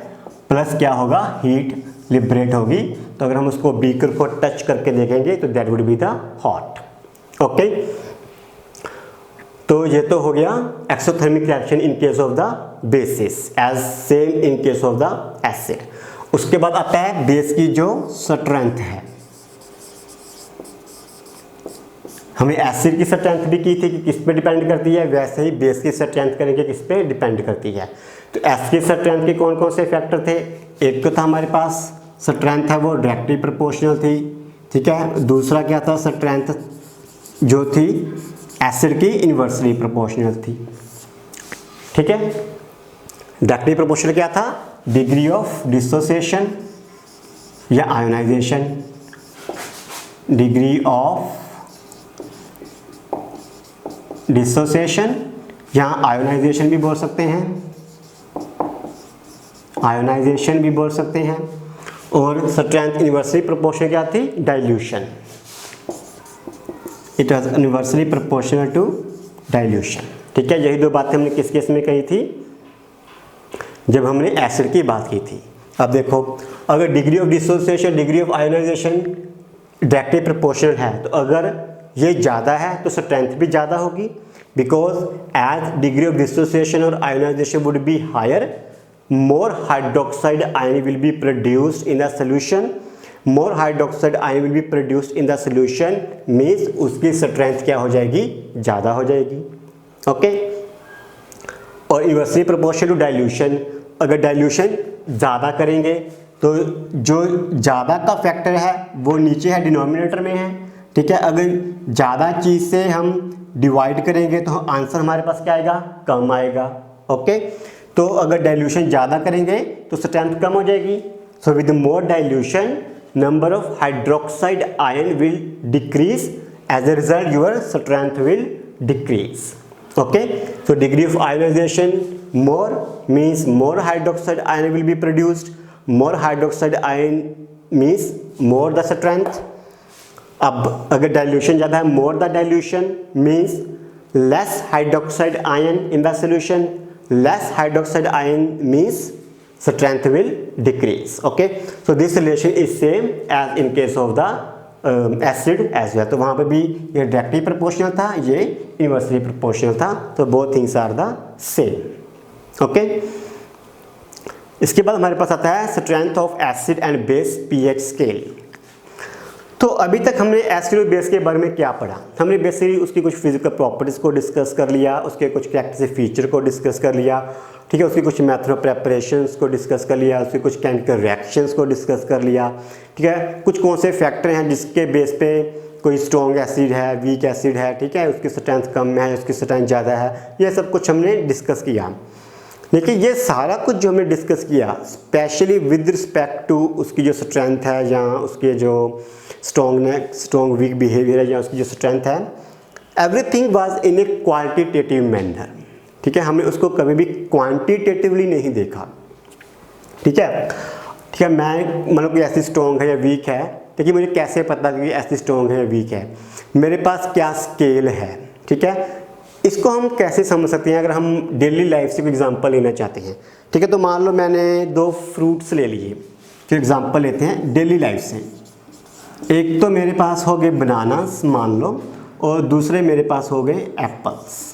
प्लस क्या होगा, हीट लिबरेट होगी। तो अगर हम उसको बीकर को टच करके देखेंगे तो that would be the hot. Okay, तो ये तो हो गया exothermic reaction in case of the basis, as same in case of the acid. उसके बाद आता है बेस की जो स्ट्रेंथ है। हमें एसिड की स्ट्रेंथ भी की थी कि किस पे डिपेंड करती है, वैसे ही बेस की स्ट्रेंथ करेंगे किस पे डिपेंड करती है। तो एसिड की स्ट्रेंथ के कौन कौन से फैक्टर थे? एक तो था हमारे पास स्ट्रेंथ है वो डायरेक्टली प्रोपोर्शनल थी, ठीक है। दूसरा क्या था, स्ट्रेंथ जो थी एसिड की इन्वर्सली प्रोपोर्शनल थी, ठीक है। डायरेक्टली प्रोपोर्शनल क्या था, डिग्री ऑफ डिसोसिएशन, या आयोनाइजेशन, डिग्री ऑफ डिसोसिएशन, यहाँ आयोनाइजेशन भी बोल सकते हैं, आयोनाइजेशन भी बोल सकते हैं। और स्ट्रेंथ इन्वर्सली प्रोपोर्शनल क्या थी? Dilution. It was inversely proportional to dilution. ठीक है, यही दो बातें हमने किस केस में कही थी? जब हमने एसिड की बात की थी। अब देखो, अगर degree of dissociation, degree of ionization directly proportional है, तो अगर ये ज़्यादा है तो स्ट्रेंथ भी ज़्यादा होगी, because as degree of dissociation और ionisation would be higher, more hydroxide ion will be produced in the solution, more hydroxide ion will be produced in the solution means उसकी स्ट्रेंथ क्या हो जाएगी? ज़्यादा हो जाएगी। ओके, और इन्वर्सली प्रोपोर्शनल टू डाइल्यूशन, अगर डाइल्यूशन ज़्यादा करेंगे तो जो ज़्यादा का फैक्टर है वो नीचे है, डिनोमिनेटर में है। ठीक है, अगर ज़्यादा चीज़ से हम डिवाइड करेंगे तो आंसर हमारे पास क्या आएगा? कम आएगा। ओके, तो अगर डाइल्यूशन ज़्यादा करेंगे तो स्ट्रेंथ कम हो जाएगी। So with more dilution number of hydroxide ion will decrease, as a result your strength will decrease. Okay, so degree of ionization more means more hydroxide ion will be produced, more hydroxide ion means more the strength। अब अगर dilution ज़्यादा है, more the dilution means less hydroxide ion in the solution, less hydroxide ion means strength will decrease। okay, so this relation is same as in case of the acid as well. तो वहाँ पे भी ये directly proportional था, ये inversely proportional था, तो both things are the same. Okay, इसके बाद हमारे पास आता है strength of acid and base pH scale. तो अभी तक हमने एसिड और बेस के बारे में क्या पढ़ा? हमने बेसिकली उसकी कुछ फिजिकल प्रॉपर्टीज़ को डिस्कस कर लिया, उसके कुछ कैरेक्टरिस्टिक फीचर को डिस्कस कर लिया। ठीक है, उसकी कुछ मेथड ऑफ प्रेपरेशंस को डिस्कस कर लिया, उसके कुछ केमिकल रिएक्शंस को डिस्कस कर लिया। ठीक है, कुछ कौन से फैक्टर हैं जिसके बेस पे कोई स्ट्रॉन्ग एसिड है, वीक एसिड है, ठीक है, उसकी स्ट्रेंथ कम है, उसकी स्ट्रेंथ ज़्यादा है, ये सब कुछ हमने डिस्कस किया। लेकिन ये सारा कुछ जो हमने डिस्कस किया स्पेशली विद रिस्पेक्ट टू उसकी जो स्ट्रेंथ है या उसके जो स्ट्रॉन्ग वीक बिहेवियर है या उसकी जो स्ट्रेंथ है, everything was in A qualitative manner. ठीक है, हमने उसको कभी भी क्वांटिटेटिवली नहीं देखा। ठीक है, ठीक है, मैं मतलब कि एसिड स्ट्रॉन्ग है या वीक है, लेकिन मुझे कैसे पता कि एसिड स्ट्रॉन्ग है या वीक है? मेरे पास क्या स्केल है? ठीक है, इसको हम कैसे समझ सकते हैं? अगर हम डेली लाइफ से कोई एग्जांपल लेना चाहते हैं, ठीक है, तो मान लो मैंने 2 फ्रूट्स ले लिए, फिर एग्जांपल लेते हैं डेली लाइफ से। एक तो मेरे पास हो गए बनानास मान लो, और दूसरे मेरे पास हो गए एप्पल्स।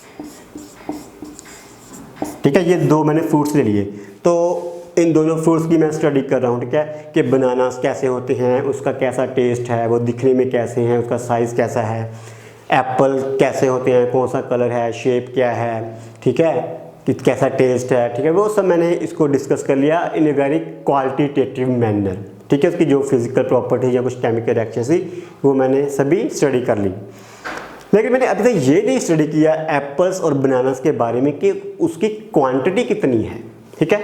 ठीक है, ये 2 मैंने फ्रूट्स ले लिए, तो इन दोनों फ्रूट्स की मैं स्टडी कर रहा हूँ। ठीक है, कि बनानास कैसे होते हैं, उसका कैसा टेस्ट है, वो दिखने में कैसे हैं, उसका साइज़ कैसा है, एप्पल कैसे होते हैं, कौन सा कलर है, शेप क्या है, ठीक है, कि कैसा टेस्ट है। ठीक है, वो सब मैंने इसको डिस्कस कर लिया इन ए वेरी क्वालिटेटिव मैनर। ठीक है, उसकी जो फिजिकल प्रॉपर्टी या कुछ केमिकल रिएक्शन थी वो मैंने सभी स्टडी कर ली। लेकिन मैंने अभी तक ये नहीं स्टडी किया एप्पल्स और बनानास के बारे में कि उसकी क्वांटिटी कितनी है। ठीक है,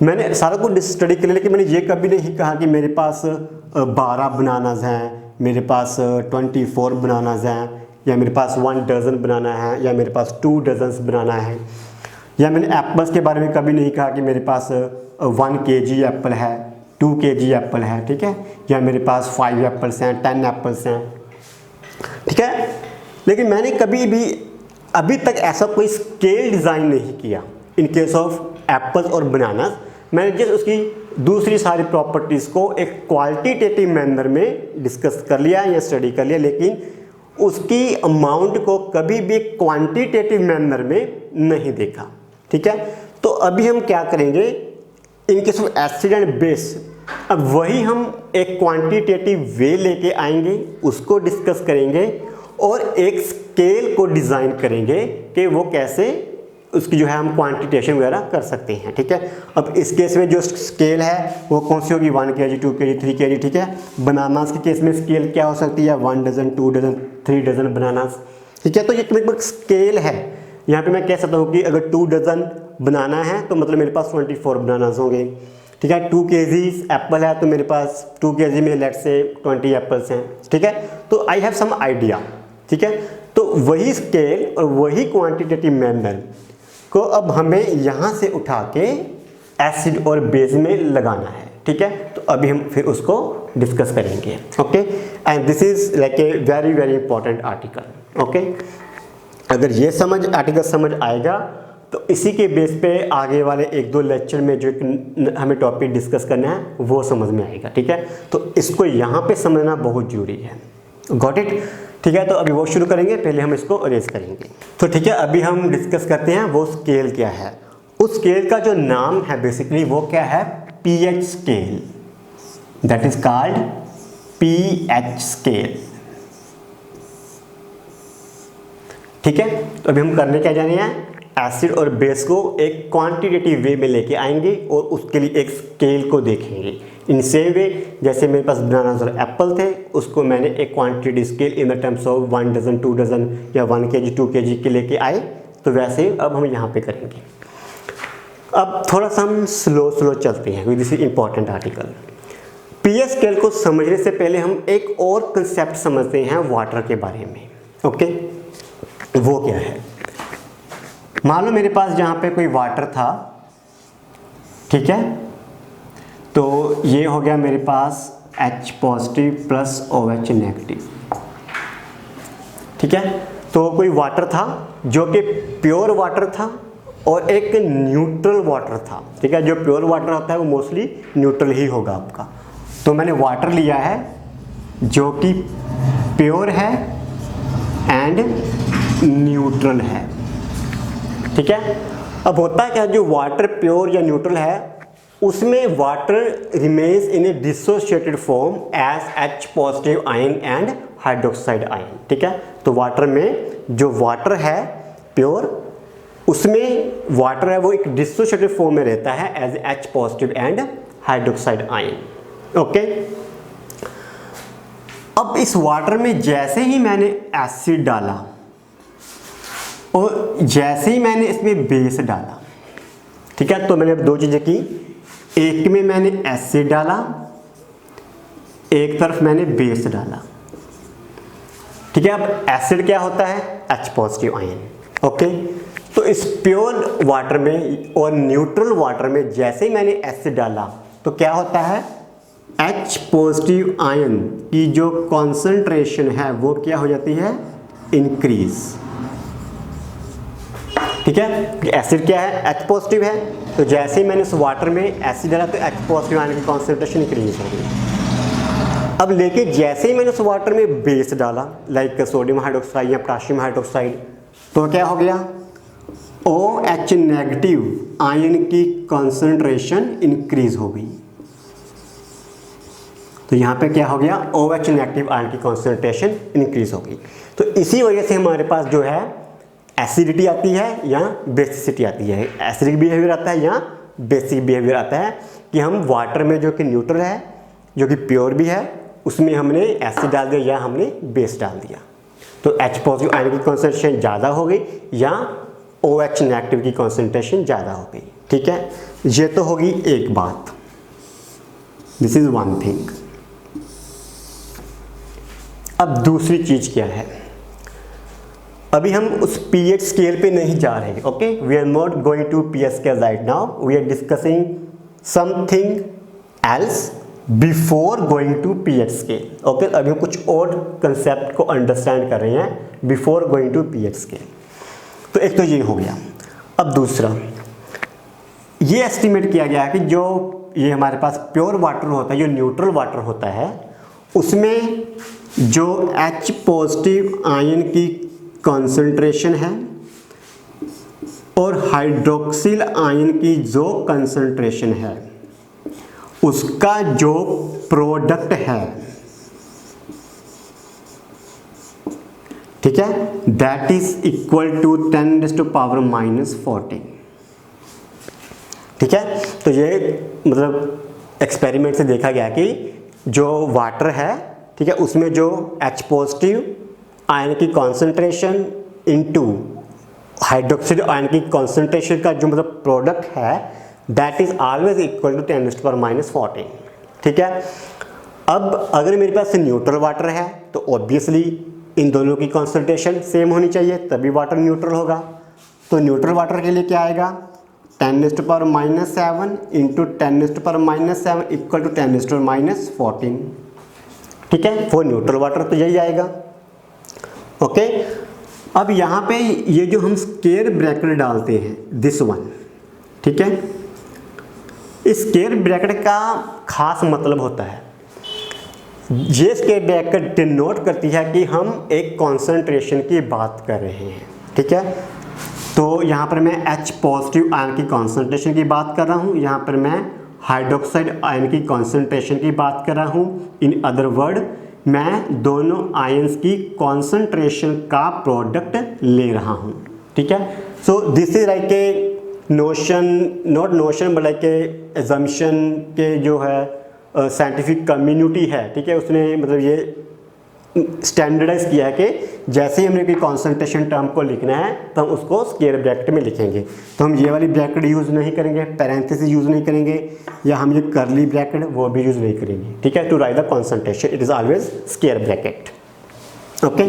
मैंने सारा कुछ स्टडी कर लिया, लेकिन मैंने ये कभी नहीं कहा कि मेरे पास 12 बनानास हैं, मेरे पास 24 बनानास हैं, या मेरे पास 1 डज़न बनाना है, या मेरे पास 2 डज़न्स बनाना है। या मैंने एप्पल्स के बारे में कभी नहीं कहा कि मेरे पास 1 kg एप्पल है, 2 kg एप्पल है। ठीक है, या मेरे पास 5 एप्पल्स हैं, 10 एप्पल्स हैं। ठीक है, लेकिन मैंने कभी भी अभी तक ऐसा कोई स्केल डिज़ाइन नहीं किया इन केस ऑफ एप्पल्स और बनानास। मैंने जस्ट उसकी दूसरी सारी प्रॉपर्टीज़ को एक क्वालिटेटिव मैनर में डिस्कस कर लिया या स्टडी कर लिया, लेकिन उसकी अमाउंट को कभी भी क्वांटिटेटिव मैनर में नहीं देखा। ठीक है, तो अभी हम क्या करेंगे इन case of acid and base, अब वही हम एक क्वांटिटेटिव वे लेके आएंगे, उसको डिस्कस करेंगे और एक स्केल को डिज़ाइन करेंगे कि वो कैसे उसकी जो है हम क्वांटिटेशन वगैरह कर सकते हैं। ठीक है, अब इस केस में जो स्केल है वो कौन सी होगी? 1 kg, 2 kg, 3 kg। ठीक है, बनानास के केस में स्केल क्या हो सकती है? 1 डज़न, 2 डज़न, 3 डज़न बनानास। ठीक है, तो ये लगभग स्केल है। यहाँ पे मैं कह सकता हूँ कि अगर 2 डज़न बनाना है तो मतलब मेरे पास 24 बनानास होंगे, ठीक है। 2 kg एप्पल है तो मेरे पास 2 kg में लेट्स से 20 एप्पल्स हैं, ठीक है। तो आई हैव सम आइडिया, ठीक है। तो वही स्केल और वही क्वांटिटेटिव मेथड को अब हमें यहाँ से उठा के एसिड और बेस में लगाना है, ठीक है। तो अभी हम फिर उसको डिस्कस करेंगे, okay. And this is like a very very important article, okay. अगर ये आर्टिकल समझ आएगा तो इसी के बेस पे आगे वाले 1-2 लेक्चर में जो हमें टॉपिक डिस्कस करना है वो समझ में आएगा, ठीक है। तो इसको यहाँ पे समझना बहुत जरूरी है, गॉट इट, ठीक है। तो अभी वो शुरू करेंगे, पहले हम इसको अरेंज करेंगे। तो ठीक है, अभी हम डिस्कस करते हैं वो स्केल क्या है। उस स्केल का जो नाम है बेसिकली वो क्या है, pH scale, that is called pH scale, ठीक है। तो अभी हम करने क्या जाने हैं, एसिड और बेस को एक क्वांटिटेटिव वे में लेके आएंगे और उसके लिए एक स्केल को देखेंगे। इन सेम वे जैसे मेरे पास बनानास और एप्पल थे, उसको मैंने एक quantity scale in the terms of 1 dozen 2 dozen या 1 kg 2 kg के लेके आए, तो वैसे अब हम यहाँ पे करेंगे। अब थोड़ा सा हम स्लो चलते हैं, this is important article. pH scale को समझने से पहले हम एक और कंसेप्ट समझते हैं वाटर के बारे में, ओके। वो क्या है, मान लो मेरे पास जहाँ पे कोई वाटर था, ठीक है। तो ये हो गया मेरे पास H positive plus OH negative, ठीक है। तो कोई वाटर था जो कि प्योर वाटर था और एक न्यूट्रल वाटर था, ठीक है। जो प्योर वाटर होता है वो मोस्टली न्यूट्रल ही होगा आपका। तो मैंने वाटर लिया है जो कि प्योर है एंड न्यूट्रल है, ठीक है। अब होता है क्या, जो वाटर प्योर या न्यूट्रल है उसमें water remains in a dissociated form as H positive ion and hydroxide ion, ठीक है। तो वाटर में जो वाटर है प्योर, उसमें वाटर है वो एक डिसोसिएटेड फॉर्म में रहता है as H positive and hydroxide ion, okay. अब इस वाटर में जैसे ही मैंने एसिड डाला और जैसे ही मैंने इसमें बेस डाला, ठीक है, तो मैंने अब 2 चीज़ें की, एक में मैंने एसिड डाला, एक तरफ मैंने बेस डाला, ठीक है। अब एसिड क्या होता है, H पॉजिटिव आयन, ओके। तो इस प्योर वाटर में और न्यूट्रल वाटर में जैसे ही मैंने एसिड डाला तो क्या होता है, H पॉजिटिव आयन की जो कॉन्सेंट्रेशन है वो क्या हो जाती है, इंक्रीज, ठीक है। एसिड क्या है, H पॉजिटिव है, तो जैसे ही मैंने उस वाटर में एसिड डाला तो H पॉजिटिव आयन की कॉन्सेंट्रेशन इंक्रीज हो गई। अब लेके जैसे ही मैंने उस वाटर में बेस डाला लाइक सोडियम हाइड्रोक्साइड या पोटेशियम हाइड्रोक्साइड, तो क्या हो गया, OH नेगेटिव आयन की कॉन्सेंट्रेशन इंक्रीज हो गई। तो यहाँ पे क्या हो गया, OH नेगेटिव आयन की कॉन्सेंट्रेशन इंक्रीज हो गई। तो इसी वजह से हमारे पास जो है एसिडिटी आती है या बेसिसिटी आती है, एसिडिक बिहेवियर आता है या बेसिक बिहेवियर आता है कि हम वाटर में जो कि न्यूट्रल है, जो कि प्योर भी है, उसमें हमने एसिड डाल दिया या हमने बेस डाल दिया, तो H पॉजिटिव आयन की कॉन्सेंट्रेशन ज़्यादा हो गई या OH नेगेटिव की कॉन्सेंट्रेशन ज़्यादा हो गई, ठीक है। ये तो होगी एक बात, दिस इज वन थिंग। अब दूसरी चीज़ क्या है, अभी हम उस pH स्केल पे नहीं जा रहे, okay. We are not going to pH scale right now, we are discussing something else before going to pH scale, okay. अभी हम कुछ और कंसेप्ट को अंडरस्टैंड कर रहे हैं before going to pH scale. तो एक तो ये हो गया। अब दूसरा, ये एस्टिमेट किया गया है कि जो ये हमारे पास प्योर वाटर होता है, जो न्यूट्रल वाटर होता है, उसमें जो H पॉजिटिव आयन की कॉन्सेंट्रेशन है और हाइड्रोक्सिल आयन की जो कंसंट्रेशन है, उसका जो प्रोडक्ट है, ठीक है, दैट इज इक्वल टू 10⁻⁻14, ठीक है। तो ये मतलब एक्सपेरिमेंट से देखा गया कि जो वाटर है, ठीक है, उसमें जो H पॉजिटिव आयन की कॉन्सेंट्रेशन इनटू हाइड्रोक्साइड आयन की कॉन्सेंट्रेशन का जो मतलब प्रोडक्ट है, that is always equal to 10 to power minus 14। ठीक है, अब अगर मेरे पास न्यूट्रल वाटर है तो ऑब्वियसली इन दोनों की कॉन्सेंट्रेशन सेम होनी चाहिए, तभी वाटर न्यूट्रल होगा। तो न्यूट्रल वाटर के लिए क्या आएगा, 10 to power minus 7 into 10 to power minus 7 equal to 10 to minus 14। ठीक है, फॉर न्यूट्रल वाटर तो यही आएगा। ओके, अब यहाँ पे ये जो हम स्क्वायर ब्रैकेट डालते हैं दिस वन, ठीक है, इस स्क्वायर ब्रैकेट का खास मतलब होता है, ये स्क्वायर ब्रैकेट डिनोट करती है कि हम एक कॉन्सेंट्रेशन की बात कर रहे हैं। ठीक है, तो यहाँ पर मैं H पॉजिटिव आयन की कॉन्सेंट्रेशन की बात कर रहा हूँ, यहाँ पर मैं हाइड्रोक्साइड आयन की कॉन्सेंट्रेशन की बात कर रहा हूँ। इन अदर वर्ड मैं दोनों आयंस की कॉन्सेंट्रेशन का प्रोडक्ट ले रहा हूँ। ठीक है, so this is like a notion, not notion but like a assumption के जो है साइंटिफिक कम्युनिटी है, ठीक है, उसने मतलब ये स्टैंडर्डाइज किया है कि जैसे ही हमने कोई कॉन्सेंट्रेशन टर्म को लिखना है तो हम उसको स्क्वायर ब्रैकेट में लिखेंगे। तो हम ये वाली ब्रैकेट यूज़ नहीं करेंगे, पैरेंथेसिस यूज़ नहीं करेंगे, या हम ये करली ब्रैकेट वो भी यूज़ नहीं करेंगे। ठीक है, to write the concentration it is always square bracket. Okay,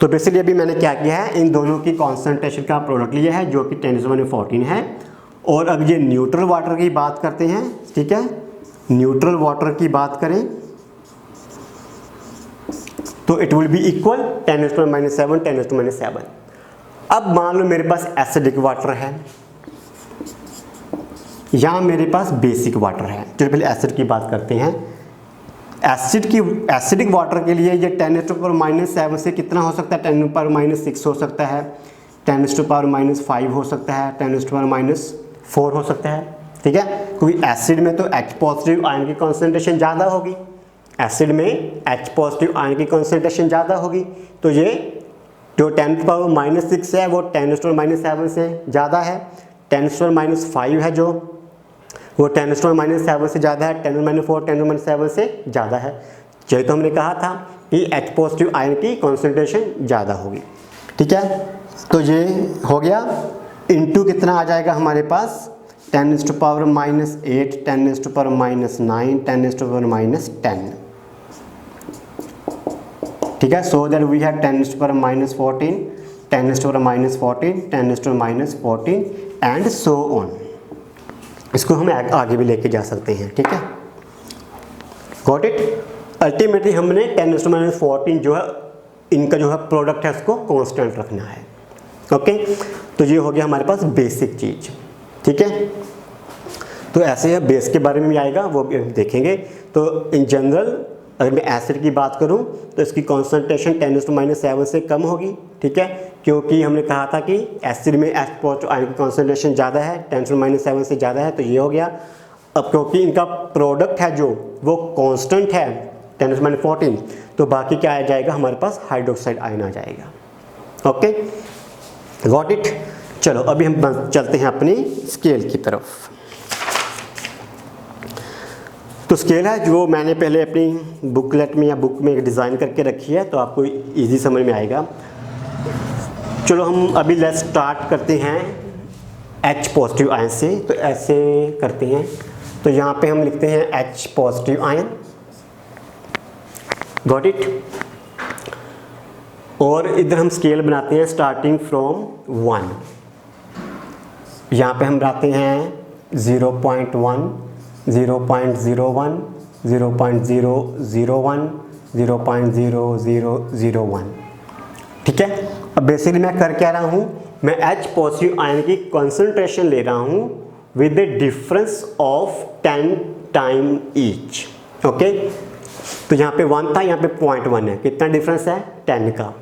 तो बेसिकली अभी मैंने क्या किया है, इन दोनों की कॉन्सेंट्रेशन का प्रोडक्ट लिया है जो कि 10⁻14 है। और अब ये न्यूट्रल वाटर की बात करते हैं। ठीक है, न्यूट्रल वाटर की बात करें तो इट विल बी इक्वल 10⁻⁻7 10⁻⁻7। अब मान लो मेरे पास एसिडिक वाटर है या मेरे पास बेसिक वाटर है। चलिए पहले एसिड की बात करते हैं। एसिडिक वाटर के लिए ये 10⁻⁻7 से कितना हो सकता है, 10⁻⁻6 हो सकता है, 10⁻⁻5 हो सकता है, 10⁻⁻4 हो सकता है। ठीक है, क्योंकि एसिड में तो H पॉजिटिव आयन की कॉन्सेंट्रेशन ज़्यादा होगी, एसिड में H पॉजिटिव आयन की कॉन्सेंट्रेशन ज़्यादा होगी, तो ये जो 10⁻⁻6 है वो 10⁻⁻7 से ज़्यादा है, 10⁻⁻5 है जो वो 10⁻⁻7 से ज़्यादा है, 10⁻⁻4 10⁻⁻7 से ज़्यादा है। यही तो हमने कहा था कि H पॉजिटिव आयन की कॉन्सेंट्रेशन ज़्यादा होगी। ठीक है, तो ये हो गया, इंटू कितना आ जाएगा हमारे पास 10⁻⁻8 10⁻⁻9 10⁻⁻10। ठीक है, so that we have 10⁻⁻14 10⁻⁻14 10⁻⁻14 and so on. इसको हम आगे भी लेके जा सकते हैं। ठीक है, गॉट इट। अल्टीमेटली हमने 10⁻⁻14 जो है इनका जो है प्रोडक्ट है उसको कांस्टेंट रखना है। ओके, तो ये हो गया हमारे पास बेसिक चीज़। ठीक है, तो ऐसे ही बेस के बारे में भी आएगा, वो भी देखेंगे। तो इन जनरल अगर मैं एसिड की बात करूं तो इसकी कॉन्सेंट्रेशन 10⁻⁻7 से कम होगी। ठीक है, क्योंकि हमने कहा था कि एसिड में H पॉजिटिव आयन की कॉन्सेंट्रेशन ज़्यादा है, 10⁻⁻7 से ज़्यादा है, तो ये हो गया। अब क्योंकि इनका प्रोडक्ट है जो वो कांस्टेंट है 10⁻⁻14, तो बाकी क्या आ जाएगा हमारे पास, हाइड्रोक्साइड आयन आ जाएगा। Okay, got it. चलो अभी हम चलते हैं अपनी स्केल की तरफ। तो स्केल है जो मैंने पहले अपनी बुकलेट में या बुक में डिज़ाइन करके रखी है, तो आपको इजी समझ में आएगा। चलो हम अभी लेट्स स्टार्ट करते हैं H पॉजिटिव आयन से। तो ऐसे करते हैं, तो यहाँ पे हम लिखते हैं H positive ion, got it. और इधर हम स्केल बनाते हैं स्टार्टिंग फ्रॉम 1। यहाँ पे हम बनाते हैं 0.1 0.01 0.001 0.0001। ठीक है, अब बेसिकली मैं कर क्या रहा हूँ, मैं H पॉजिटिव आयन की कंसंट्रेशन ले रहा हूँ with the difference of 10 time each. Okay, तो यहाँ पे 1 था, यहाँ पे 0.1 है, कितना डिफरेंस है, 10 का।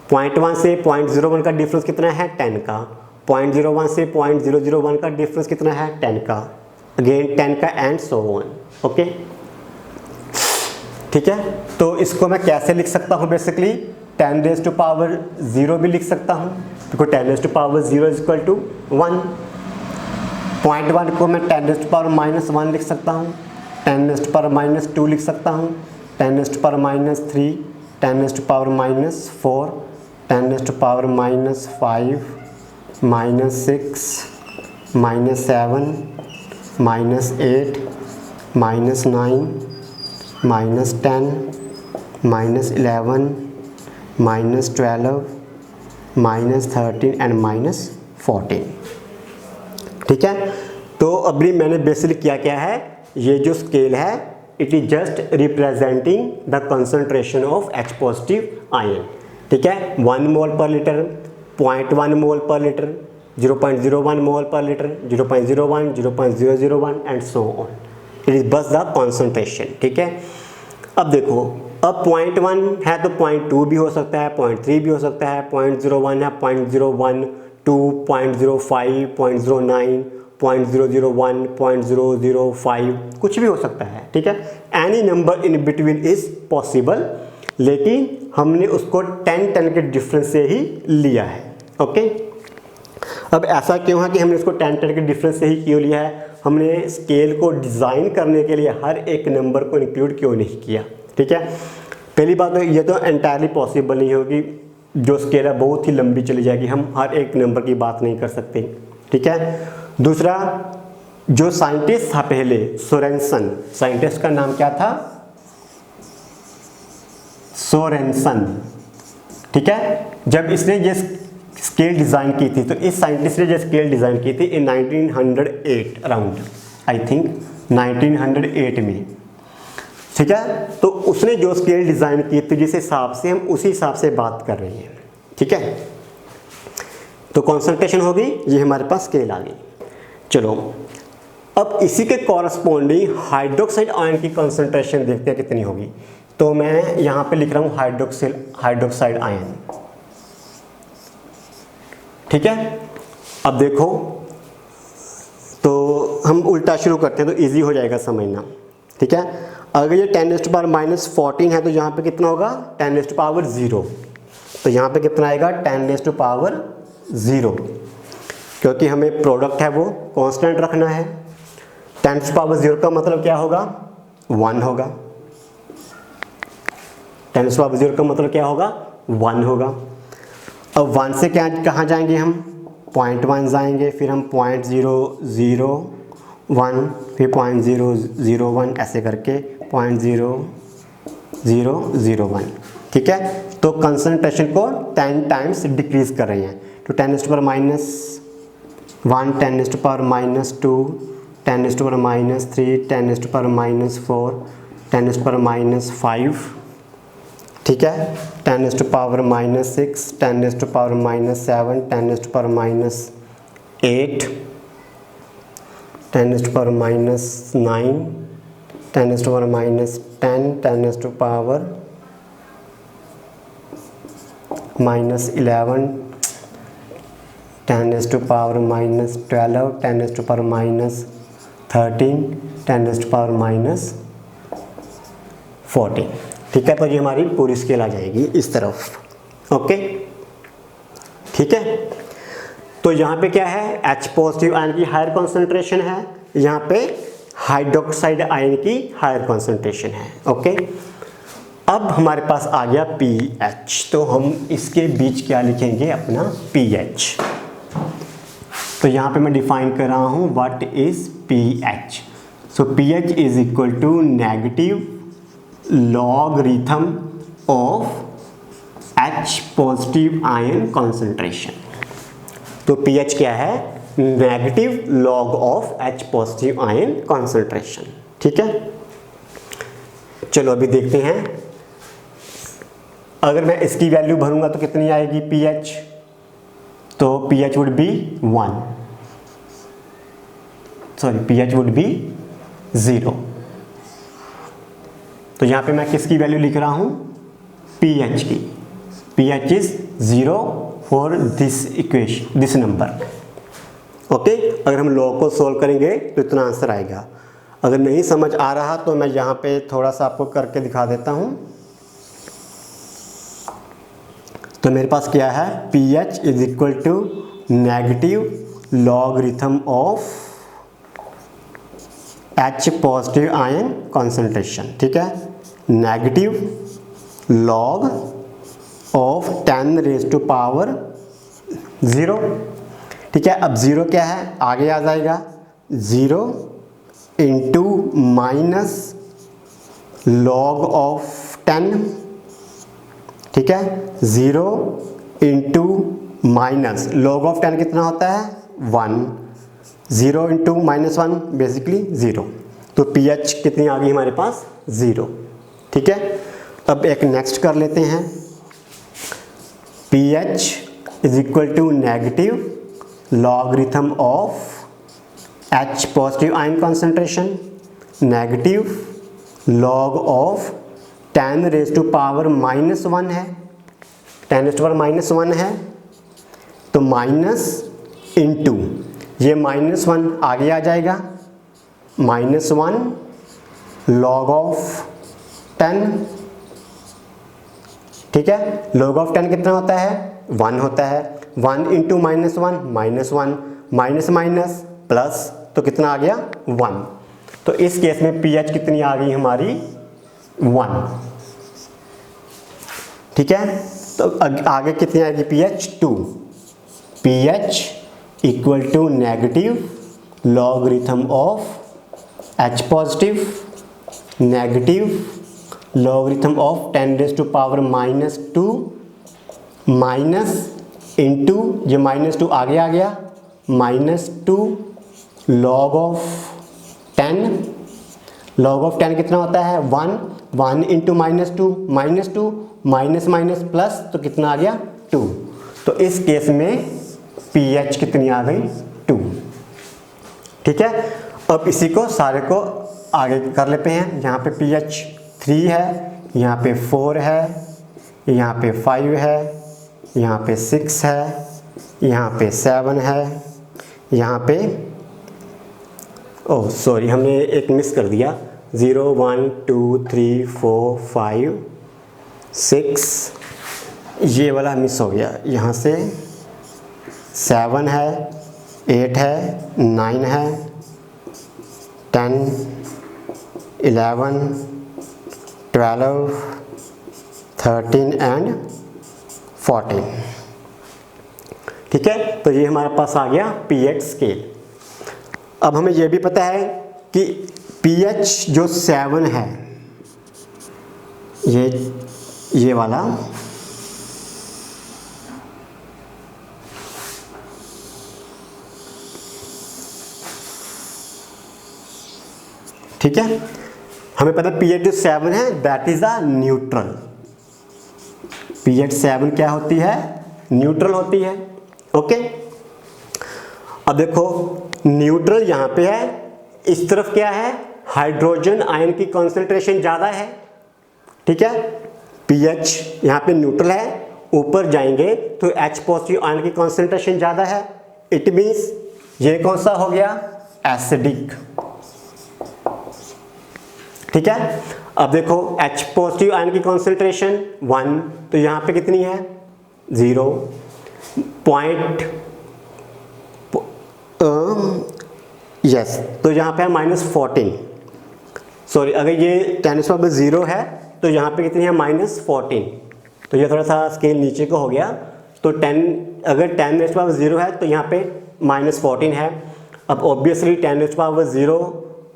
0.1 से 0.01 का डिफरेंस कितना है, 10 का। 0.01 से 0.001 का डिफरेंस कितना है, 10 का। अगेन 10 का एंड सो ऑन। ओके, ठीक है, तो इसको मैं कैसे लिख सकता हूँ, बेसिकली 10⁻0 भी लिख सकता हूँ, क्योंकि 10⁻0 इज इक्वल टू 1। 0.1 को मैं 10⁻⁻1 लिख सकता हूँ, 10⁻⁻2 लिख सकता हूँ, 10⁻3 10⁻4 10⁻5 -6 -7, -8, -9, -10, -11, -12, -13 एंड -14। ठीक है, तो अभी मैंने बेसिकली क्या है, ये जो स्केल है it is just representing the concentration of H positive ion. ठीक है, 1 मोल पर लीटर, 0.1 मोल पर लीटर, 0.01 मोल पर litre, 0.01, 0.001 and so on. It is बस द कॉन्सेंट्रेशन। ठीक है, अब देखो, अब 0.1 है तो 0.2 भी हो सकता है, 0.3 भी हो सकता है, 0.01 है 0.01, 2, 0.05, 0.09, 0.001, 0.005 कुछ भी हो सकता है। ठीक है, any number in between is possible, लेकिन हमने उसको 10 के डिफरेंस से ही लिया है। ओके, अब ऐसा क्यों है कि हमने इसको 10 के डिफरेंस से ही क्यों लिया है? हमने स्केल को डिज़ाइन करने के लिए हर एक नंबर को इंक्लूड क्यों नहीं किया? ठीक है, पहली बात तो ये तो एंटायरली पॉसिबल नहीं होगी, जो स्केल है बहुत ही लंबी चली जाएगी, हम हर एक नंबर की बात नहीं कर सकते। ठीक है, दूसरा, जो साइंटिस्ट था पहले सोरेनसन, साइंटिस्ट का नाम क्या था? सोरेनसन। ठीक है, जब इसने ये स्केल डिज़ाइन की थी, तो इस साइंटिस्ट ने जो स्केल डिज़ाइन की थी इन 1908 अराउंड, आई थिंक 1908 में। ठीक है, तो उसने जो स्केल डिज़ाइन की थी जिस हिसाब से हम उसी हिसाब से बात कर रहे हैं। ठीक है, तो कॉन्सेंट्रेशन होगी, ये हमारे पास स्केल आ गई। चलो, अब इसी के कॉरस्पॉन्डिंग हाइड्रोक्साइड आयन की कॉन्सेंट्रेशन देखते हैं कितनी होगी। तो मैं यहाँ पे लिख रहा हूँ हाइड्रोक्साइड आयन। ठीक है, अब देखो, तो हम उल्टा शुरू करते हैं तो इजी हो जाएगा समझना। ठीक है, अगर ये 10⁻⁻14 है तो यहाँ पे कितना होगा? 10⁻0। तो यहाँ पे कितना आएगा? 10⁻0, क्योंकि हमें प्रोडक्ट है वो कांस्टेंट रखना है। 10⁻0 का मतलब क्या होगा? 1 होगा। 10⁻0 का मतलब क्या होगा? 1 होगा। अब 1 से क्या कहाँ जाएंगे हम? 0.1 जाएंगे, फिर हम 0.001, फिर 0.001, ऐसे करके 0.0001। ठीक है, तो कंसंट्रेशन को 10 टाइम्स डिक्रीज कर रहे हैं। तो 10⁻⁻1, 10⁻⁻2, 10⁻⁻3, 10⁻⁻4, 10⁻⁻5। ठीक है, 10⁻⁻6, 10⁻⁻7, 10⁻⁻8, 10⁻⁻9, 10⁻⁻10, 10⁻⁻11, 10⁻⁻12, 10⁻⁻13, 10⁻⁻14। ठीक है, तो ये हमारी पूरी स्केल आ जाएगी इस तरफ। ओके, ठीक है, तो यहाँ पे क्या है? H पॉजिटिव आयन की हायर कॉन्सेंट्रेशन है, यहाँ पे हाइड्रोक्साइड आयन की हायर कॉन्सेंट्रेशन है। ओके, अब हमारे पास आ गया pH, तो हम इसके बीच क्या लिखेंगे? अपना pH। तो यहाँ पे मैं डिफाइन कर रहा हूँ what is pH। So pH is equal to negative logarithm of H positive ion concentration. तो pH क्या है? Negative log of H positive ion concentration. ठीक है, चलो अभी देखते हैं, अगर मैं इसकी वैल्यू भरूंगा तो कितनी आएगी pH? तो pH would be 1, sorry pH would be 0। तो यहाँ पे मैं किसकी वैल्यू लिख रहा हूँ? pH की। pH is 0 for this equation, this number. Okay, अगर हम लॉ को सोल्व करेंगे तो इतना आंसर आएगा। अगर नहीं समझ आ रहा तो मैं यहाँ पे थोड़ा सा आपको करके दिखा देता हूँ। तो मेरे पास क्या है? pH is equal to negative logarithm of H positive ion concentration. ठीक है, नेगेटिव लॉग ऑफ 10⁻0। ठीक है। अब 0 क्या है, आगे आ जाएगा 0 इंटू माइनस लॉग ऑफ 10, ठीक है। 0 इंटू माइनस लॉग ऑफ 10 कितना होता है 1, 0 इंटू माइनस 1 बेसिकली 0, तो pH कितनी आ गई हमारे पास 0, ठीक है। अब एक नेक्स्ट कर लेते हैं, pH is equal to negative logarithm of H positive ion concentration, negative log of 10 raise to power -1 है, 10 रेज टू पावर -1 है, तो माइनस इंटू ये -1 आगे आ जाएगा, -1 लॉग ऑफ 10, ठीक है। लॉग ऑफ 10 कितना होता है 1 होता है, 1 इंटू -1 -1 माइनस माइनस प्लस, तो कितना आ गया 1। तो इस केस में pH कितनी आ गई हमारी 1, ठीक है। तो आगे कितनी आएगी pH 2, pH equal to negative logarithm of H positive, negative logarithm of 10 raise to power -2 minus into ये -2 आगे आ गया, -2 लॉग ऑफ 10, लॉग ऑफ 10 कितना होता है 1, 1 इंटू -2 माइनस माइनस प्लस, तो कितना आ गया 2। तो इस केस में pH कितनी आ गई 2, ठीक है। अब इसी को सारे को आगे कर लेते हैं, यहाँ पे pH 3 है, यहाँ पे 4 है, यहाँ पे 5 है, यहाँ पे 6 है, यहाँ पे 7 है, यहाँ पे ओह सॉरी हमने एक मिस कर दिया, 0 1 2 3 4 5 6 ये वाला मिस हो गया, यहाँ से 7 है, 8 है, 9 है, 10 11 12 13 एंड 14, ठीक है। तो ये हमारे पास आ गया pH स्केल। अब हमें यह भी पता है कि pH जो 7 है, ये वाला ठीक है, हमें पता है pH जो 7 है that is the neutral. pH 7 क्या होती है न्यूट्रल होती है, ओके। अब देखो न्यूट्रल यहाँ पे है, इस तरफ क्या है हाइड्रोजन आयन की कॉन्सेंट्रेशन ज़्यादा है, ठीक है। pH यहाँ पे न्यूट्रल है, ऊपर जाएंगे तो H पॉजिटिव आयन की कॉन्सेंट्रेशन ज़्यादा है, इट मीन्स ये कौन सा हो गया एसिडिक, ठीक है। अब देखो H पॉजिटिव आयन की कॉन्सेंट्रेशन 1, तो यहाँ पे कितनी है 0 पॉइंट यस, तो यहाँ पे है -14, सॉरी अगर ये 10⁻0 है तो यहाँ पे कितनी है -14, तो ये थोड़ा सा स्केल नीचे को हो गया, तो 10 अगर 10⁻0 है तो यहाँ पे -14 है। अब ऑब्वियसली 10⁻0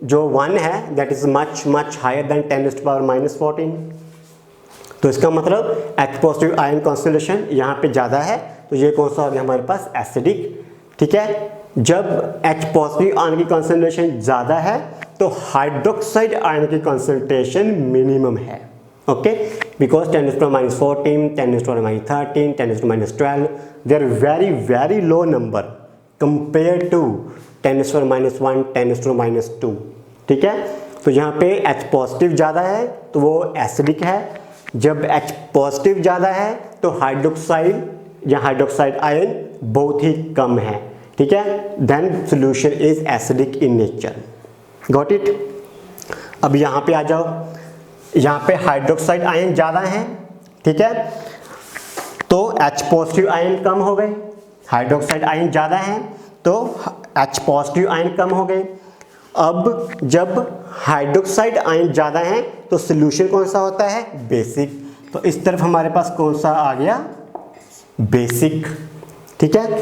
जो 1 है that is much higher than 10⁻−14, तो इसका मतलब H पॉजिटिव आयन कॉन्सेंट्रेशन यहाँ पे ज़्यादा है, तो ये कौन सा हो गया हमारे पास एसिडिक, ठीक है। जब H पॉजिटिव आयन की कॉन्सेंट्रेशन ज़्यादा है तो हाइड्रोक्साइड आयन की कॉन्सेंट्रेशन मिनिमम है, okay, because 10⁻14, 10⁻13, 10⁻12 they are very low number compare to 10⁻1, 10⁻2, ठीक है। तो यहाँ पे H पॉजिटिव ज़्यादा है तो वो एसिडिक है, जब H पॉजिटिव ज़्यादा है तो हाइड्रोक्साइड या हाइड्रोक्साइड आयन बहुत ही कम है, ठीक है, then solution is acidic in nature, got it. अब यहाँ पे आ जाओ, यहाँ पे हाइड्रोक्साइड आयन ज़्यादा है, ठीक है, तो H पॉजिटिव आयन कम हो गए, हाइड्रोक्साइड आयन ज़्यादा है तो H पॉजिटिव आयन कम हो गए। अब जब हाइड्रोक्साइड आयन ज़्यादा है तो सोल्यूशन कौन सा होता है बेसिक, तो इस तरफ हमारे पास कौन सा आ गया बेसिक, ठीक है।